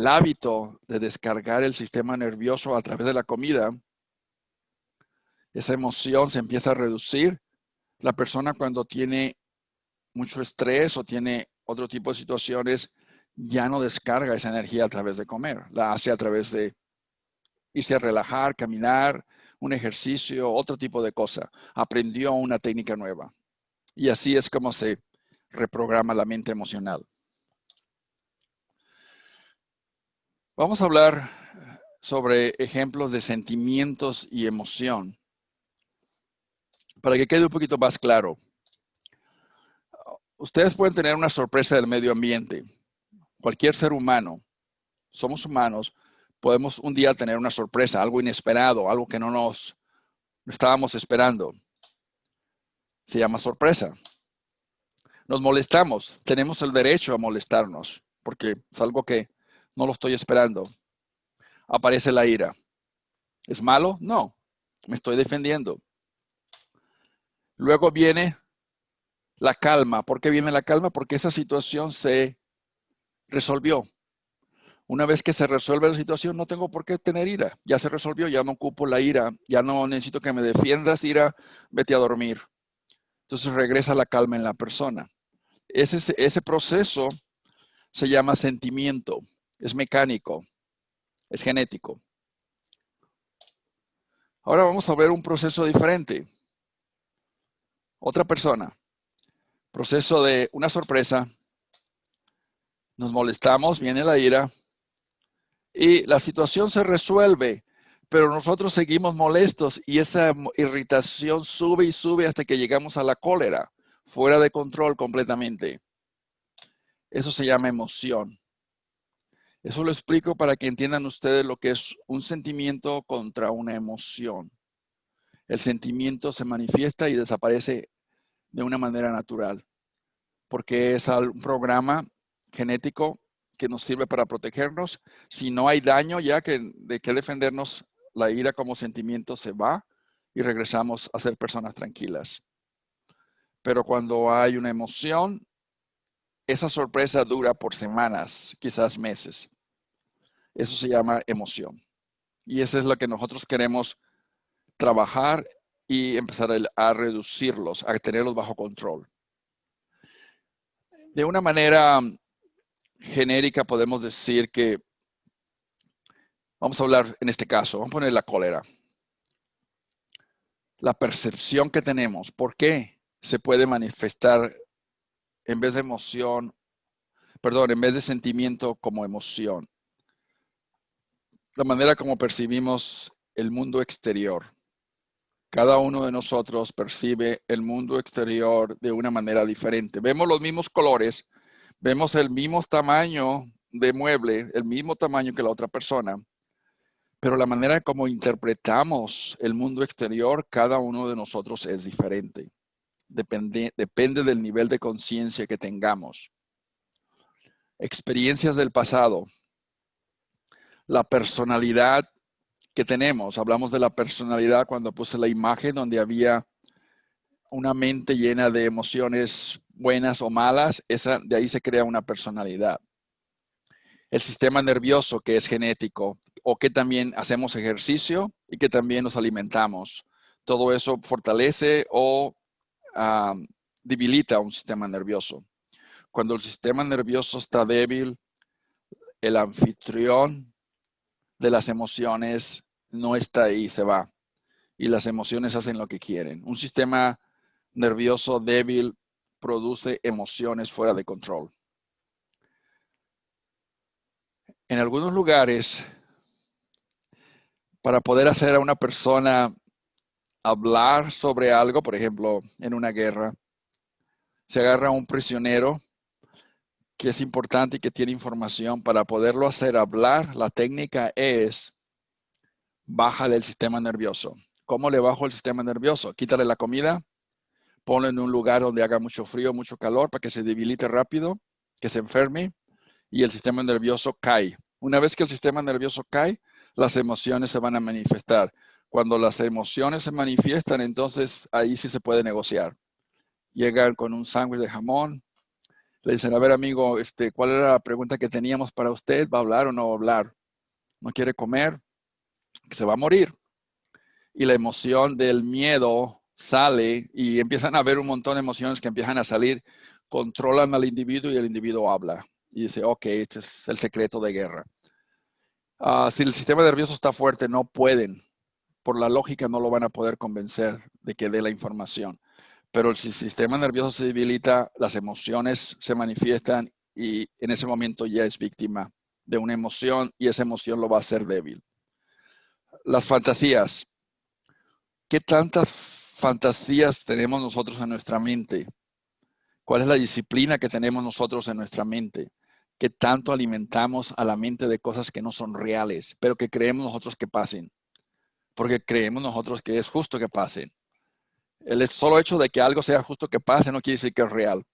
hábito de descargar el sistema nervioso a través de la comida, esa emoción se empieza a reducir. La persona cuando tiene mucho estrés o tiene otro tipo de situaciones, ya no descarga esa energía a través de comer, la hace a través de irse a relajar, caminar, un ejercicio, otro tipo de cosa. Aprendió una técnica nueva. Y así es como se reprograma la mente emocional. Vamos a hablar sobre ejemplos de sentimientos y emoción. Para que quede un poquito más claro, ustedes pueden tener una sorpresa del medio ambiente. Cualquier ser humano, somos humanos, podemos un día tener una sorpresa, algo inesperado, algo que no nos estábamos esperando. Se llama sorpresa. Nos molestamos, tenemos el derecho a molestarnos, porque es algo que no lo estoy esperando. Aparece la ira. ¿Es malo? No, me estoy defendiendo. Luego viene la calma. ¿Por qué viene la calma? Porque esa situación se resolvió. Una vez que se resuelve la situación, no tengo por qué tener ira. Ya se resolvió, ya no ocupo la ira, ya no necesito que me defiendas, ira, vete a dormir. Entonces regresa la calma en la persona. Ese proceso se llama sentimiento, es mecánico, es genético. Ahora vamos a ver un proceso diferente. Otra persona, proceso de una sorpresa, nos molestamos, viene la ira y la situación se resuelve, pero nosotros seguimos molestos y esa irritación sube y sube hasta que llegamos a la cólera, fuera de control completamente. Eso se llama emoción. Eso lo explico para que entiendan ustedes lo que es un sentimiento contra una emoción. El sentimiento se manifiesta y desaparece de una manera natural, porque es un programa genético que nos sirve para protegernos. Si no hay daño ya de que defendernos, la ira como sentimiento se va y regresamos a ser personas tranquilas. Pero cuando hay una emoción, esa sorpresa dura por semanas, quizás meses. Eso se llama emoción. Y eso es lo que nosotros queremos trabajar y empezar a reducirlos, a tenerlos bajo control. De una manera genérica podemos decir que, vamos a hablar en este caso, vamos a poner la cólera. La percepción que tenemos, ¿por qué se puede manifestar en vez de emoción, perdón, en vez de sentimiento como emoción? La manera como percibimos el mundo exterior. Cada uno de nosotros percibe el mundo exterior de una manera diferente. Vemos los mismos colores, vemos el mismo tamaño de mueble, el mismo tamaño que la otra persona, pero la manera como interpretamos el mundo exterior, cada uno de nosotros es diferente. Depende del nivel de conciencia que tengamos. Experiencias del pasado. La personalidad que tenemos. Hablamos de la personalidad cuando puse la imagen donde había una mente llena de emociones buenas o malas. De ahí se crea una personalidad. El sistema nervioso, que es genético, o que también hacemos ejercicio y que también nos alimentamos. Todo eso fortalece o debilita un sistema nervioso. Cuando el sistema nervioso está débil, el anfitrión de las emociones no está ahí, se va. Y las emociones hacen lo que quieren. Un sistema nervioso débil produce emociones fuera de control. En algunos lugares, para poder hacer a una persona hablar sobre algo, por ejemplo, en una guerra, se agarra a un prisionero que es importante y que tiene información. Para poderlo hacer hablar, la técnica es bájale el sistema nervioso. ¿Cómo le bajo el sistema nervioso? Quítale la comida, ponlo en un lugar donde haga mucho frío, mucho calor, para que se debilite rápido, que se enferme, y el sistema nervioso cae. Una vez que el sistema nervioso cae, las emociones se van a manifestar. Cuando las emociones se manifiestan, entonces ahí sí se puede negociar. Llegan con un sándwich de jamón, le dicen, a ver amigo, ¿cuál era la pregunta que teníamos para usted? ¿Va a hablar o no va a hablar? ¿No quiere comer? Que se va a morir. Y la emoción del miedo sale y empiezan a haber un montón de emociones que empiezan a salir, controlan al individuo y el individuo habla. Y dice, ok, este es el secreto de guerra. Si el sistema nervioso está fuerte, no pueden. Por la lógica no lo van a poder convencer de que dé la información. Pero si el sistema nervioso se debilita, las emociones se manifiestan y en ese momento ya es víctima de una emoción y esa emoción lo va a hacer débil. Las fantasías. ¿Qué tantas fantasías tenemos nosotros en nuestra mente? ¿Cuál es la disciplina que tenemos nosotros en nuestra mente? ¿Qué tanto alimentamos a la mente de cosas que no son reales, pero que creemos nosotros que pasen? Porque creemos nosotros que es justo que pasen. El solo hecho de que algo sea justo que pase no quiere decir que es real.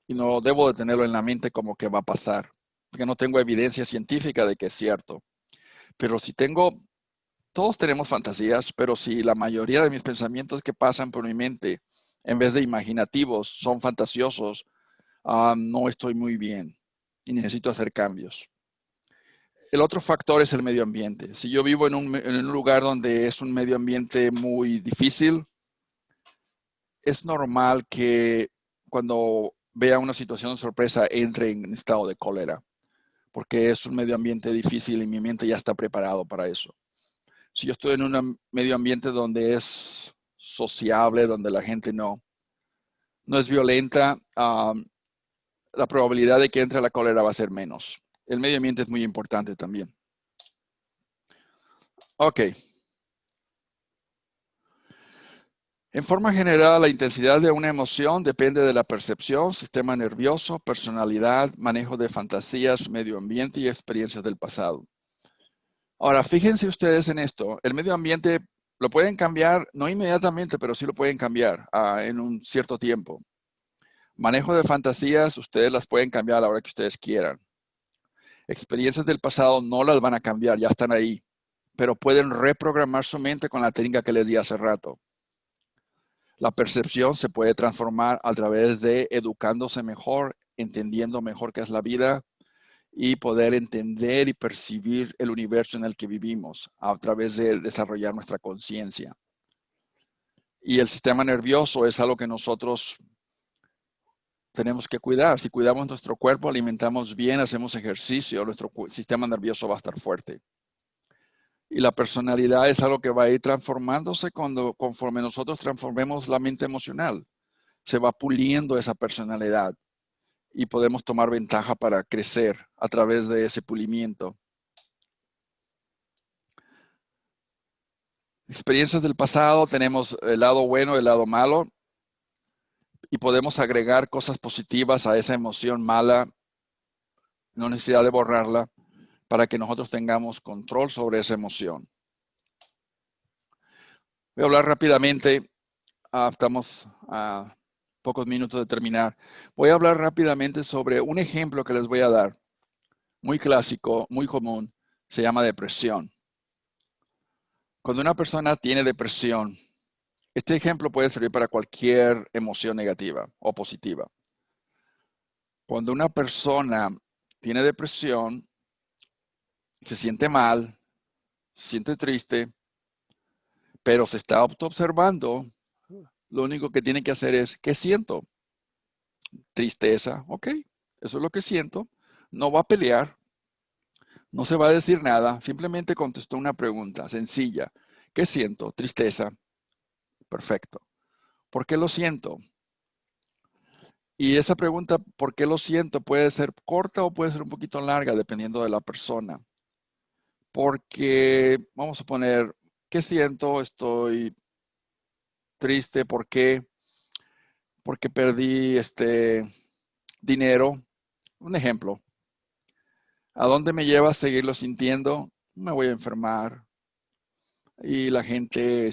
Y no debo de tenerlo en la mente como que va a pasar, porque no tengo evidencia científica de que es cierto. Pero si tengo, todos tenemos fantasías, pero si la mayoría de mis pensamientos que pasan por mi mente, en vez de imaginativos, son fantasiosos, no estoy muy bien y necesito hacer cambios. El otro factor es el medio ambiente. Si yo vivo en un lugar donde es un medio ambiente muy difícil, es normal que cuando vea una situación de sorpresa entre en estado de cólera, porque es un medio ambiente difícil y mi mente ya está preparado para eso. Si yo estoy en un medio ambiente donde es sociable, donde la gente no es violenta, la probabilidad de que entre la cólera va a ser menos. El medio ambiente es muy importante también. Ok. En forma general, la intensidad de una emoción depende de la percepción, sistema nervioso, personalidad, manejo de fantasías, medio ambiente y experiencias del pasado. Ahora, fíjense ustedes en esto. El medio ambiente lo pueden cambiar, no inmediatamente, pero sí lo pueden cambiar en un cierto tiempo. Manejo de fantasías, ustedes las pueden cambiar a la hora que ustedes quieran. Experiencias del pasado no las van a cambiar, ya están ahí, pero pueden reprogramar su mente con la técnica que les di hace rato. La percepción se puede transformar a través de educándose mejor, entendiendo mejor qué es la vida y poder entender y percibir el universo en el que vivimos a través de desarrollar nuestra conciencia. Y el sistema nervioso es algo que nosotros tenemos que cuidar. Si cuidamos nuestro cuerpo, alimentamos bien, hacemos ejercicio, nuestro sistema nervioso va a estar fuerte. Y la personalidad es algo que va a ir transformándose conforme nosotros transformemos la mente emocional. Se va puliendo esa personalidad y podemos tomar ventaja para crecer a través de ese pulimiento. Experiencias del pasado, tenemos el lado bueno, el lado malo, y podemos agregar cosas positivas a esa emoción mala, no necesidad de borrarla, para que nosotros tengamos control sobre esa emoción. Voy a hablar rápidamente, estamos a pocos minutos de terminar. Voy a hablar rápidamente sobre un ejemplo que les voy a dar, muy clásico, muy común, se llama depresión. Cuando una persona tiene depresión, este ejemplo puede servir para cualquier emoción negativa o positiva. Cuando una persona tiene depresión, se siente mal, se siente triste, pero se está autoobservando, lo único que tiene que hacer es, ¿qué siento? Tristeza, ok, eso es lo que siento. No va a pelear, no se va a decir nada, simplemente contestó una pregunta sencilla. ¿Qué siento? Tristeza. Perfecto. ¿Por qué lo siento? Y esa pregunta, ¿por qué lo siento? Puede ser corta o puede ser un poquito larga, dependiendo de la persona. Porque, vamos a poner, ¿qué siento? Estoy triste. ¿Por qué? Porque perdí dinero. Un ejemplo. ¿A dónde me lleva a seguirlo sintiendo? Me voy a enfermar y la gente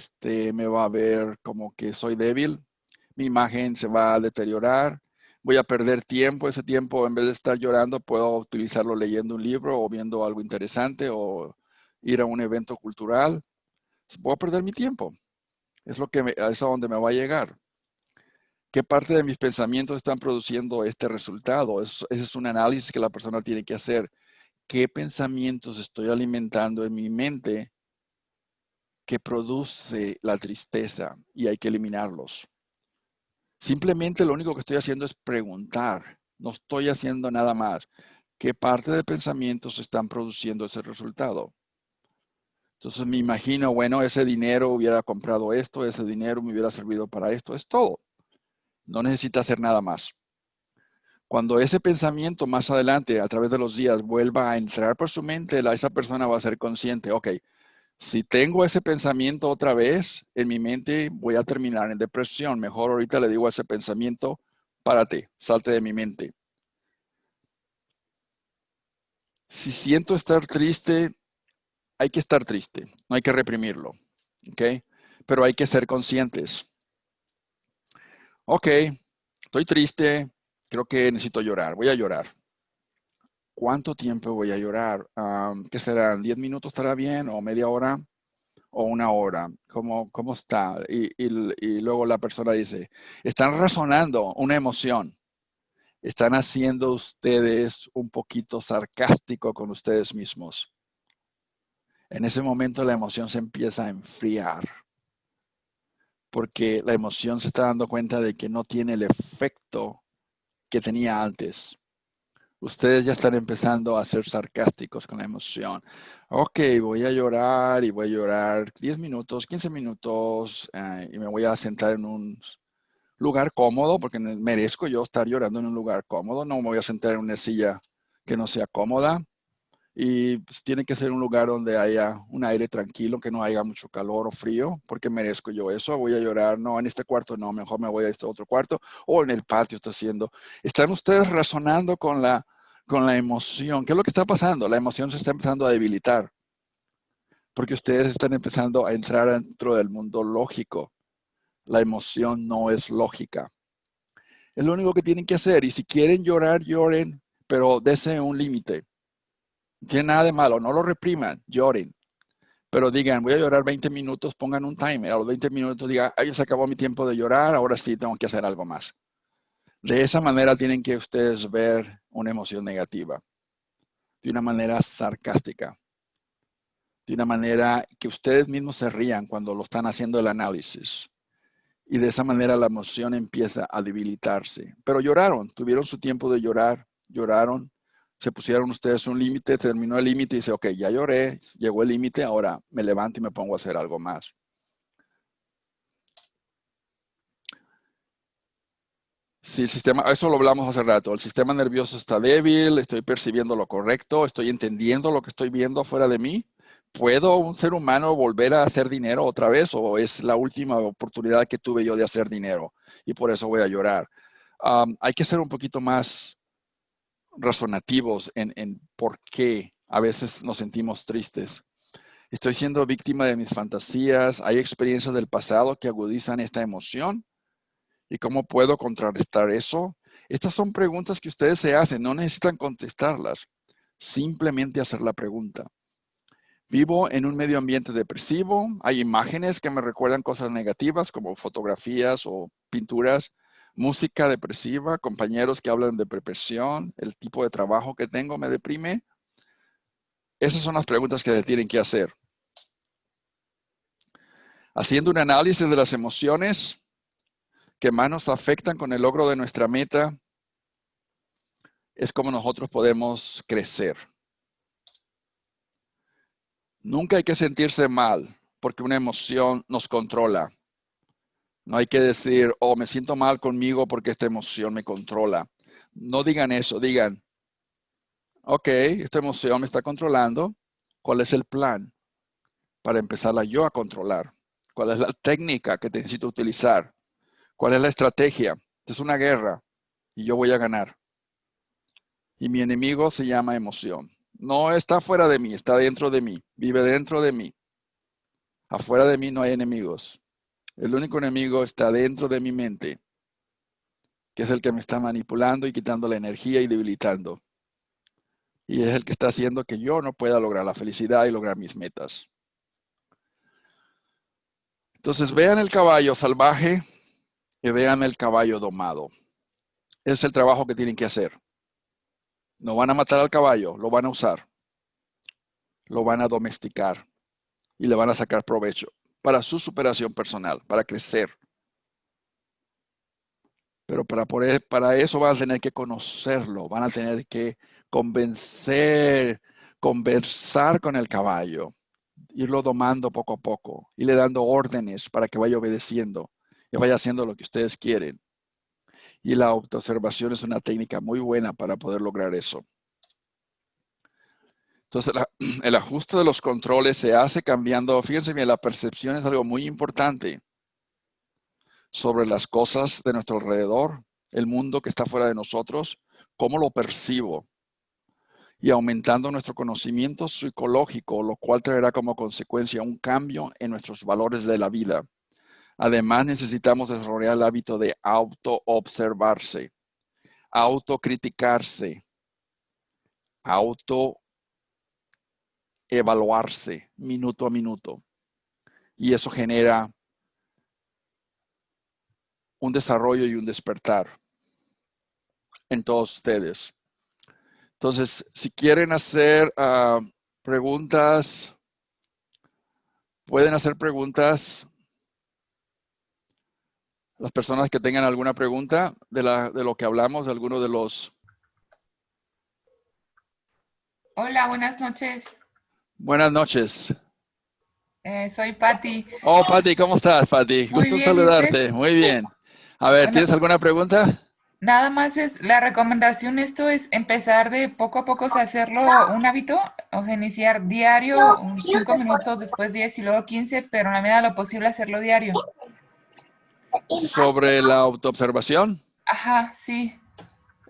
me va a ver como que soy débil. Mi imagen se va a deteriorar. Voy a perder tiempo. Ese tiempo, en vez de estar llorando, puedo utilizarlo leyendo un libro o viendo algo interesante o ir a un evento cultural. Voy a perder mi tiempo. Es a donde me va a llegar. ¿Qué parte de mis pensamientos están produciendo este resultado? Ese es un análisis que la persona tiene que hacer. ¿Qué pensamientos estoy alimentando en mi mente que produce la tristeza? Y hay que eliminarlos. Simplemente lo único que estoy haciendo es preguntar. No estoy haciendo nada más. ¿Qué parte de pensamientos están produciendo ese resultado? Entonces me imagino, bueno, ese dinero hubiera comprado esto, ese dinero me hubiera servido para esto, es todo. No necesita hacer nada más. Cuando ese pensamiento más adelante, a través de los días, vuelva a entrar por su mente, esa persona va a ser consciente, ok, si tengo ese pensamiento otra vez en mi mente, voy a terminar en depresión. Mejor ahorita le digo a ese pensamiento, párate, salte de mi mente. Si siento estar triste, hay que estar triste, no hay que reprimirlo, ¿ok? Pero hay que ser conscientes. Ok, estoy triste, creo que necesito llorar, voy a llorar. ¿Cuánto tiempo voy a llorar? ¿Qué serán? ¿10 minutos estará bien? ¿O media hora? ¿O una hora? ¿Cómo está? Y luego la persona dice, están razonando una emoción. Están haciendo ustedes un poquito sarcástico con ustedes mismos. En ese momento la emoción se empieza a enfriar. Porque la emoción se está dando cuenta de que no tiene el efecto que tenía antes. Ustedes ya están empezando a ser sarcásticos con la emoción. Ok, voy a llorar y voy a llorar 10 minutos, 15 minutos y me voy a sentar en un lugar cómodo porque merezco yo estar llorando en un lugar cómodo. No me voy a sentar en una silla que no sea cómoda y pues, tiene que ser un lugar donde haya un aire tranquilo, que no haya mucho calor o frío, porque merezco yo eso. Voy a llorar, no, en este cuarto no, mejor me voy a este otro cuarto o en el patio está haciendo. Están ustedes razonando con la emoción. ¿Qué es lo que está pasando? La emoción se está empezando a debilitar, porque ustedes están empezando a entrar dentro del mundo lógico. La emoción no es lógica. Es lo único que tienen que hacer. Y si quieren llorar, lloren, pero dese un límite. No tiene nada de malo, no lo repriman, lloren. Pero digan, voy a llorar 20 minutos, pongan un timer. A los 20 minutos digan, ay, se acabó mi tiempo de llorar, ahora sí tengo que hacer algo más. De esa manera tienen que ustedes ver una emoción negativa, de una manera sarcástica, de una manera que ustedes mismos se rían cuando lo están haciendo el análisis. Y de esa manera la emoción empieza a debilitarse. Pero lloraron, tuvieron su tiempo de llorar, lloraron, se pusieron ustedes un límite, terminó el límite y dice, ok, ya lloré, llegó el límite, ahora me levanto y me pongo a hacer algo más. Si el sistema, eso lo hablamos hace rato, el sistema nervioso está débil, estoy percibiendo lo correcto, estoy entendiendo lo que estoy viendo afuera de mí. ¿Puedo un ser humano volver a hacer dinero otra vez o es la última oportunidad que tuve yo de hacer dinero y por eso voy a llorar? Hay que ser un poquito más razonativos en por qué a veces nos sentimos tristes. Estoy siendo víctima de mis fantasías, hay experiencias del pasado que agudizan esta emoción. ¿Y cómo puedo contrarrestar eso? Estas son preguntas que ustedes se hacen, no necesitan contestarlas, simplemente hacer la pregunta. Vivo en un medio ambiente depresivo. Hay imágenes que me recuerdan cosas negativas como fotografías o pinturas, música depresiva, compañeros que hablan de depresión, el tipo de trabajo que tengo me deprime. Esas son las preguntas que se tienen que hacer. Haciendo un análisis de las emociones que más nos afectan con el logro de nuestra meta, es como nosotros podemos crecer. Nunca hay que sentirse mal porque una emoción nos controla. No hay que decir, oh, me siento mal conmigo porque esta emoción me controla. No digan eso, digan, ok, esta emoción me está controlando. ¿Cuál es el plan para empezarla yo a controlar? ¿Cuál es la técnica que necesito utilizar? ¿Cuál es la estrategia? Esta es una guerra y yo voy a ganar. Y mi enemigo se llama emoción. No está fuera de mí, está dentro de mí, vive dentro de mí. Afuera de mí no hay enemigos. El único enemigo está dentro de mi mente, que es el que me está manipulando y quitando la energía y debilitando. Y es el que está haciendo que yo no pueda lograr la felicidad y lograr mis metas. Entonces vean el caballo salvaje y vean el caballo domado. Ese es el trabajo que tienen que hacer. No van a matar al caballo, lo van a usar. Lo van a domesticar y le van a sacar provecho para su superación personal, para crecer. Pero para eso van a tener que conocerlo, van a tener que conversar con el caballo, irlo domando poco a poco, irle dando órdenes para que vaya obedeciendo y vaya haciendo lo que ustedes quieren. Y la autoobservación es una técnica muy buena para poder lograr eso. Entonces, el ajuste de los controles se hace cambiando, fíjense bien, la percepción es algo muy importante sobre las cosas de nuestro alrededor, el mundo que está fuera de nosotros, cómo lo percibo, y aumentando nuestro conocimiento psicológico, lo cual traerá como consecuencia un cambio en nuestros valores de la vida. Además, necesitamos desarrollar el hábito de autoobservarse, autocriticarse, autoevaluarse minuto a minuto. Y eso genera un desarrollo y un despertar en todos ustedes. Entonces, si quieren hacer preguntas, pueden hacer preguntas. Las personas que tengan alguna pregunta de lo que hablamos, de alguno de los... Hola, buenas noches. Buenas noches. Soy Patti. Oh, Pati, ¿cómo estás, Pati? Muy Gusto en bien, ¿y usted? saludarte. Muy bien. A ver, Bueno, ¿tienes alguna pregunta? nada más es la recomendación, esto es empezar de poco a poco, o sea, hacerlo un hábito, o sea, iniciar diario, 5 minutos, después 10 y luego 15, pero en la medida de lo posible hacerlo diario. Sobre la autoobservación. Ajá, sí.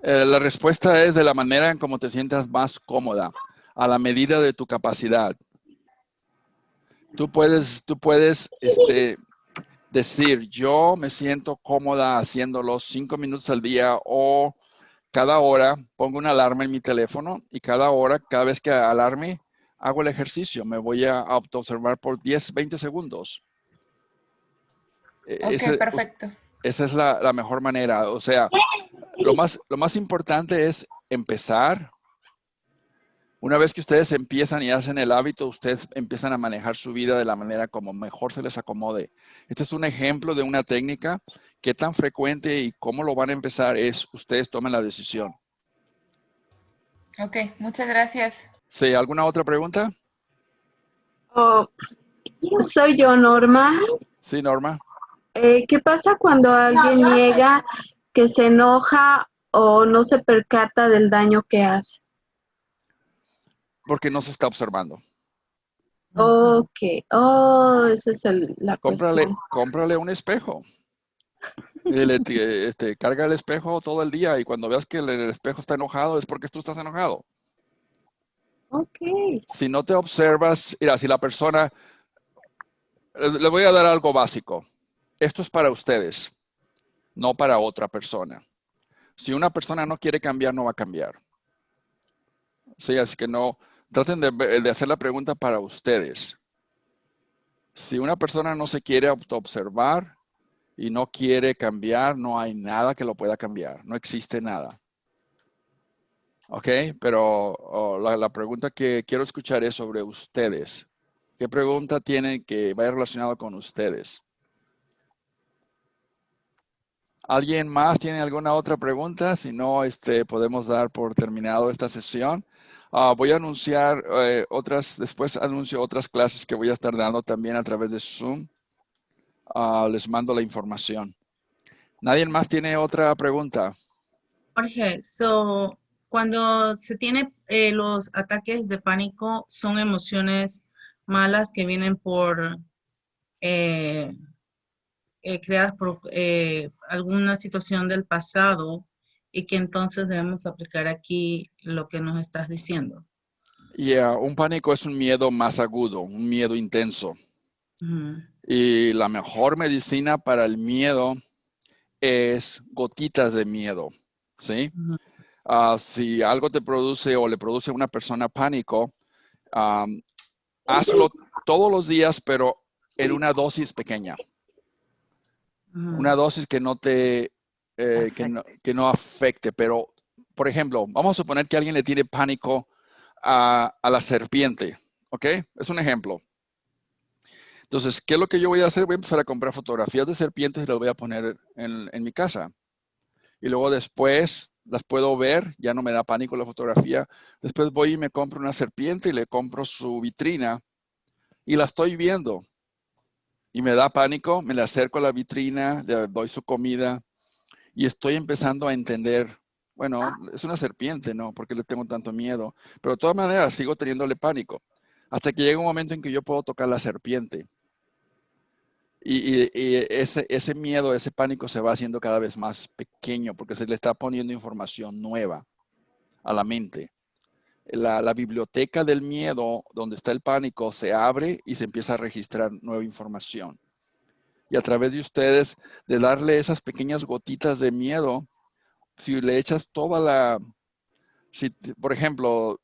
La respuesta es de la manera en cómo te sientas más cómoda, a la medida de tu capacidad. Tú puedes decir, yo me siento cómoda haciéndolo 5 minutos al día o cada hora pongo una alarma en mi teléfono y cada hora, cada vez que alarme, hago el ejercicio. Me voy a autoobservar por 10, 20 segundos. Ok, Ese, perfecto. esa es la mejor manera. O sea, lo más importante es empezar. Una vez que ustedes empiezan y hacen el hábito, ustedes empiezan a manejar su vida de la manera como mejor se les acomode. Este es un ejemplo de una técnica. Qué tan frecuente y cómo lo van a empezar es ustedes tomen la decisión. Ok, muchas gracias. ¿Sí? ¿Alguna otra pregunta? Oh, soy yo, Norma. Sí, Norma. ¿Qué pasa cuando alguien niega que se enoja o no se percata del daño que hace? Porque no se está observando. Ok, oh, esa es la cuestión. Cómprale un espejo. Carga el espejo todo el día y cuando veas que el espejo está enojado es porque tú estás enojado. Ok, Si no te observas, mira, si la persona, le voy a dar algo básico. Esto es para ustedes, no para otra persona. Si una persona no quiere cambiar, no va a cambiar. Sí, así que no traten de hacer la pregunta para ustedes. Si una persona no se quiere autoobservar y no quiere cambiar, no hay nada que lo pueda cambiar. No existe nada. ¿Ok? Pero la pregunta que quiero escuchar es sobre ustedes. ¿Qué pregunta tienen que vaya relacionado con ustedes? ¿Alguien más tiene alguna otra pregunta? Si no, podemos dar por terminado esta sesión. Voy a anunciar después anuncio otras clases que voy a estar dando también a través de Zoom. Les mando la información. ¿Nadie más tiene otra pregunta? Jorge, cuando se tiene los ataques de pánico, son emociones malas que vienen por eh, creadas por alguna situación del pasado y que entonces debemos aplicar aquí lo que nos estás diciendo. Un pánico es un miedo más agudo, un miedo intenso. Ujú. Y la mejor medicina para el miedo es gotitas de miedo, ¿sí? Ujú. Si algo te produce o le produce a una persona pánico, hazlo todos los días, pero en una dosis pequeña. Ujú. Una dosis que no te que no afecte. Pero, por ejemplo, vamos a suponer que alguien le tiene pánico a la serpiente, ¿ok? Es un ejemplo. Entonces, ¿qué es lo que yo voy a hacer? Voy a empezar a comprar fotografías de serpientes y las voy a poner en mi casa. Y luego después las puedo ver, ya no me da pánico la fotografía. Después voy y me compro una serpiente y le compro su vitrina y la estoy viendo. Y me da pánico, me le acerco a la vitrina, le doy su comida y estoy empezando a entender, bueno, es una serpiente, ¿no? ¿Por qué le tengo tanto miedo? Pero de todas maneras sigo teniéndole pánico. Hasta que llega un momento en que yo puedo tocar la serpiente. Y ese miedo, ese pánico se va haciendo cada vez más pequeño porque se le está poniendo información nueva a la mente. La biblioteca del miedo, donde está el pánico, se abre y se empieza a registrar nueva información. Y a través de ustedes, de darle esas pequeñas gotitas de miedo, si le echas por ejemplo,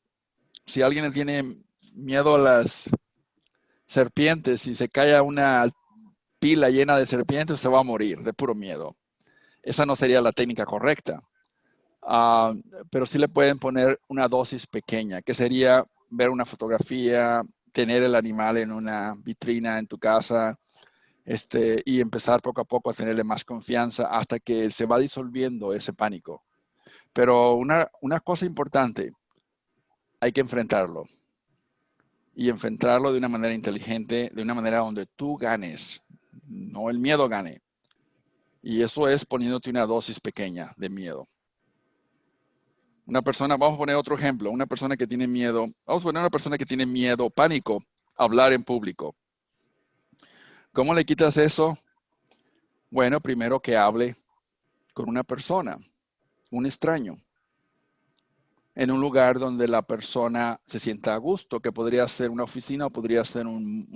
si alguien le tiene miedo a las serpientes, si se cae a una pila llena de serpientes, se va a morir de puro miedo. Esa no sería la técnica correcta. Pero sí le pueden poner una dosis pequeña, que sería ver una fotografía, tener el animal en una vitrina en tu casa, y empezar poco a poco a tenerle más confianza hasta que se va disolviendo ese pánico. Pero una cosa importante, hay que enfrentarlo. Y enfrentarlo de una manera inteligente, de una manera donde tú ganes, no el miedo gane. Y eso es poniéndote una dosis pequeña de miedo. Una persona, vamos a poner otro ejemplo, una persona que tiene miedo, vamos a poner una persona que tiene miedo, pánico, a hablar en público. ¿Cómo le quitas eso? Bueno, primero que hable con una persona, un extraño, en un lugar donde la persona se sienta a gusto, que podría ser una oficina o podría ser un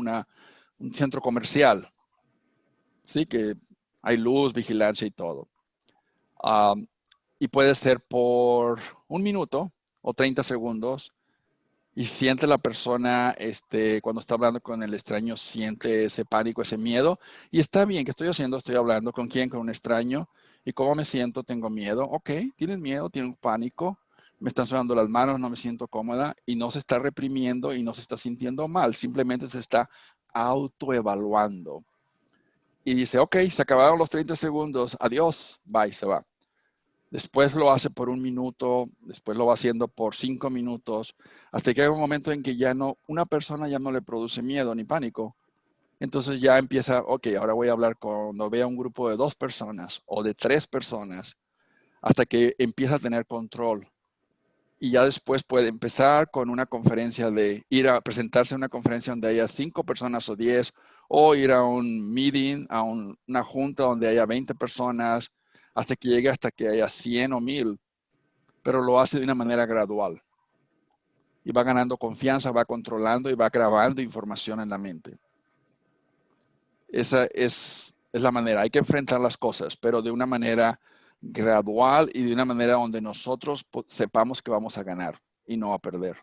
centro comercial. Sí, que hay luz, vigilancia y todo. Y puede ser por 1 minuto o 30 segundos. Y siente la persona, cuando está hablando con el extraño, siente ese pánico, ese miedo. Y está bien, ¿qué estoy haciendo? Estoy hablando con quién, con un extraño. ¿Y cómo me siento? Tengo miedo. Ok, tienes miedo, tienes pánico. Me están sudando las manos, no me siento cómoda. Y no se está reprimiendo y no se está sintiendo mal. Simplemente se está autoevaluando. Y dice, ok, se acabaron los 30 segundos. Adiós. Bye, se va. Después lo hace por 1 minuto, después lo va haciendo por 5 minutos, hasta que hay un momento en que una persona ya no le produce miedo ni pánico. Entonces ya empieza, ok, ahora voy a hablar cuando vea un grupo de 2 personas o de 3 personas, hasta que empieza a tener control. Y ya después puede empezar con una conferencia de ir a presentarse a una conferencia donde haya 5 personas o 10, o ir a un meeting, a una junta donde haya 20 personas, hasta que llegue hasta que haya 100 o 1000, pero lo hace de una manera gradual. Y va ganando confianza, va controlando y va grabando información en la mente. Esa es la manera. Hay que enfrentar las cosas, pero de una manera gradual y de una manera donde nosotros sepamos que vamos a ganar y no a perder.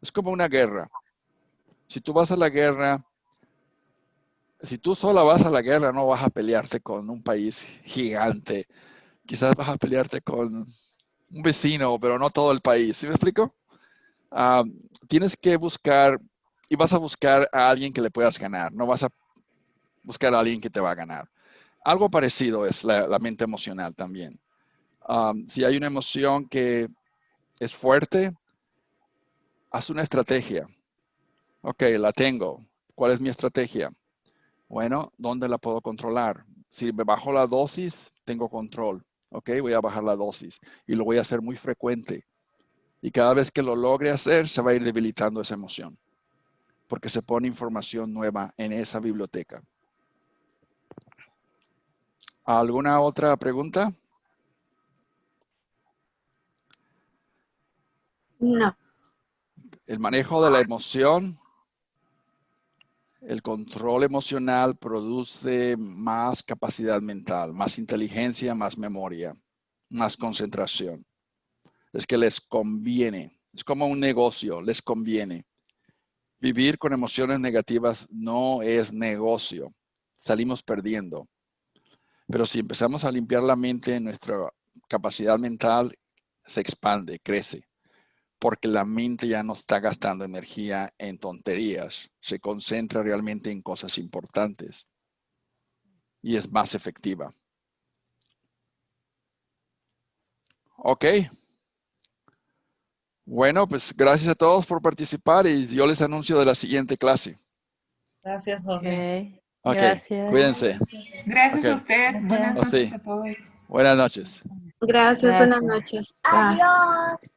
Es como una guerra. Si tú vas a la guerra, si tú sola vas a la guerra, no vas a pelearte con un país gigante. Quizás vas a pelearte con un vecino, pero no todo el país. ¿Sí me explico? Tienes que buscar, y vas a buscar a alguien que le puedas ganar. No vas a buscar a alguien que te va a ganar. Algo parecido es la mente emocional también. Si hay una emoción que es fuerte, haz una estrategia. Ok, la tengo. ¿Cuál es mi estrategia? Bueno, ¿dónde la puedo controlar? Si me bajo la dosis, tengo control. Ok, voy a bajar la dosis y lo voy a hacer muy frecuente. Y cada vez que lo logre hacer, se va a ir debilitando esa emoción, porque se pone información nueva en esa biblioteca. ¿Alguna otra pregunta? No. El manejo de la emoción, el control emocional produce más capacidad mental, más inteligencia, más memoria, más concentración. Es que les conviene, es como un negocio, les conviene. Vivir con emociones negativas no es negocio, salimos perdiendo. Pero si empezamos a limpiar la mente, nuestra capacidad mental se expande, crece, porque la mente ya no está gastando energía en tonterías, se concentra realmente en cosas importantes y es más efectiva. Ok. Bueno, pues gracias a todos por participar y yo les anuncio de la siguiente clase. Gracias, Jorge. Ok, Gracias. cuídense. Gracias a Ok, usted. Buenas así. noches a todos. Buenas noches. Gracias, buenas noches. Bye. Adiós.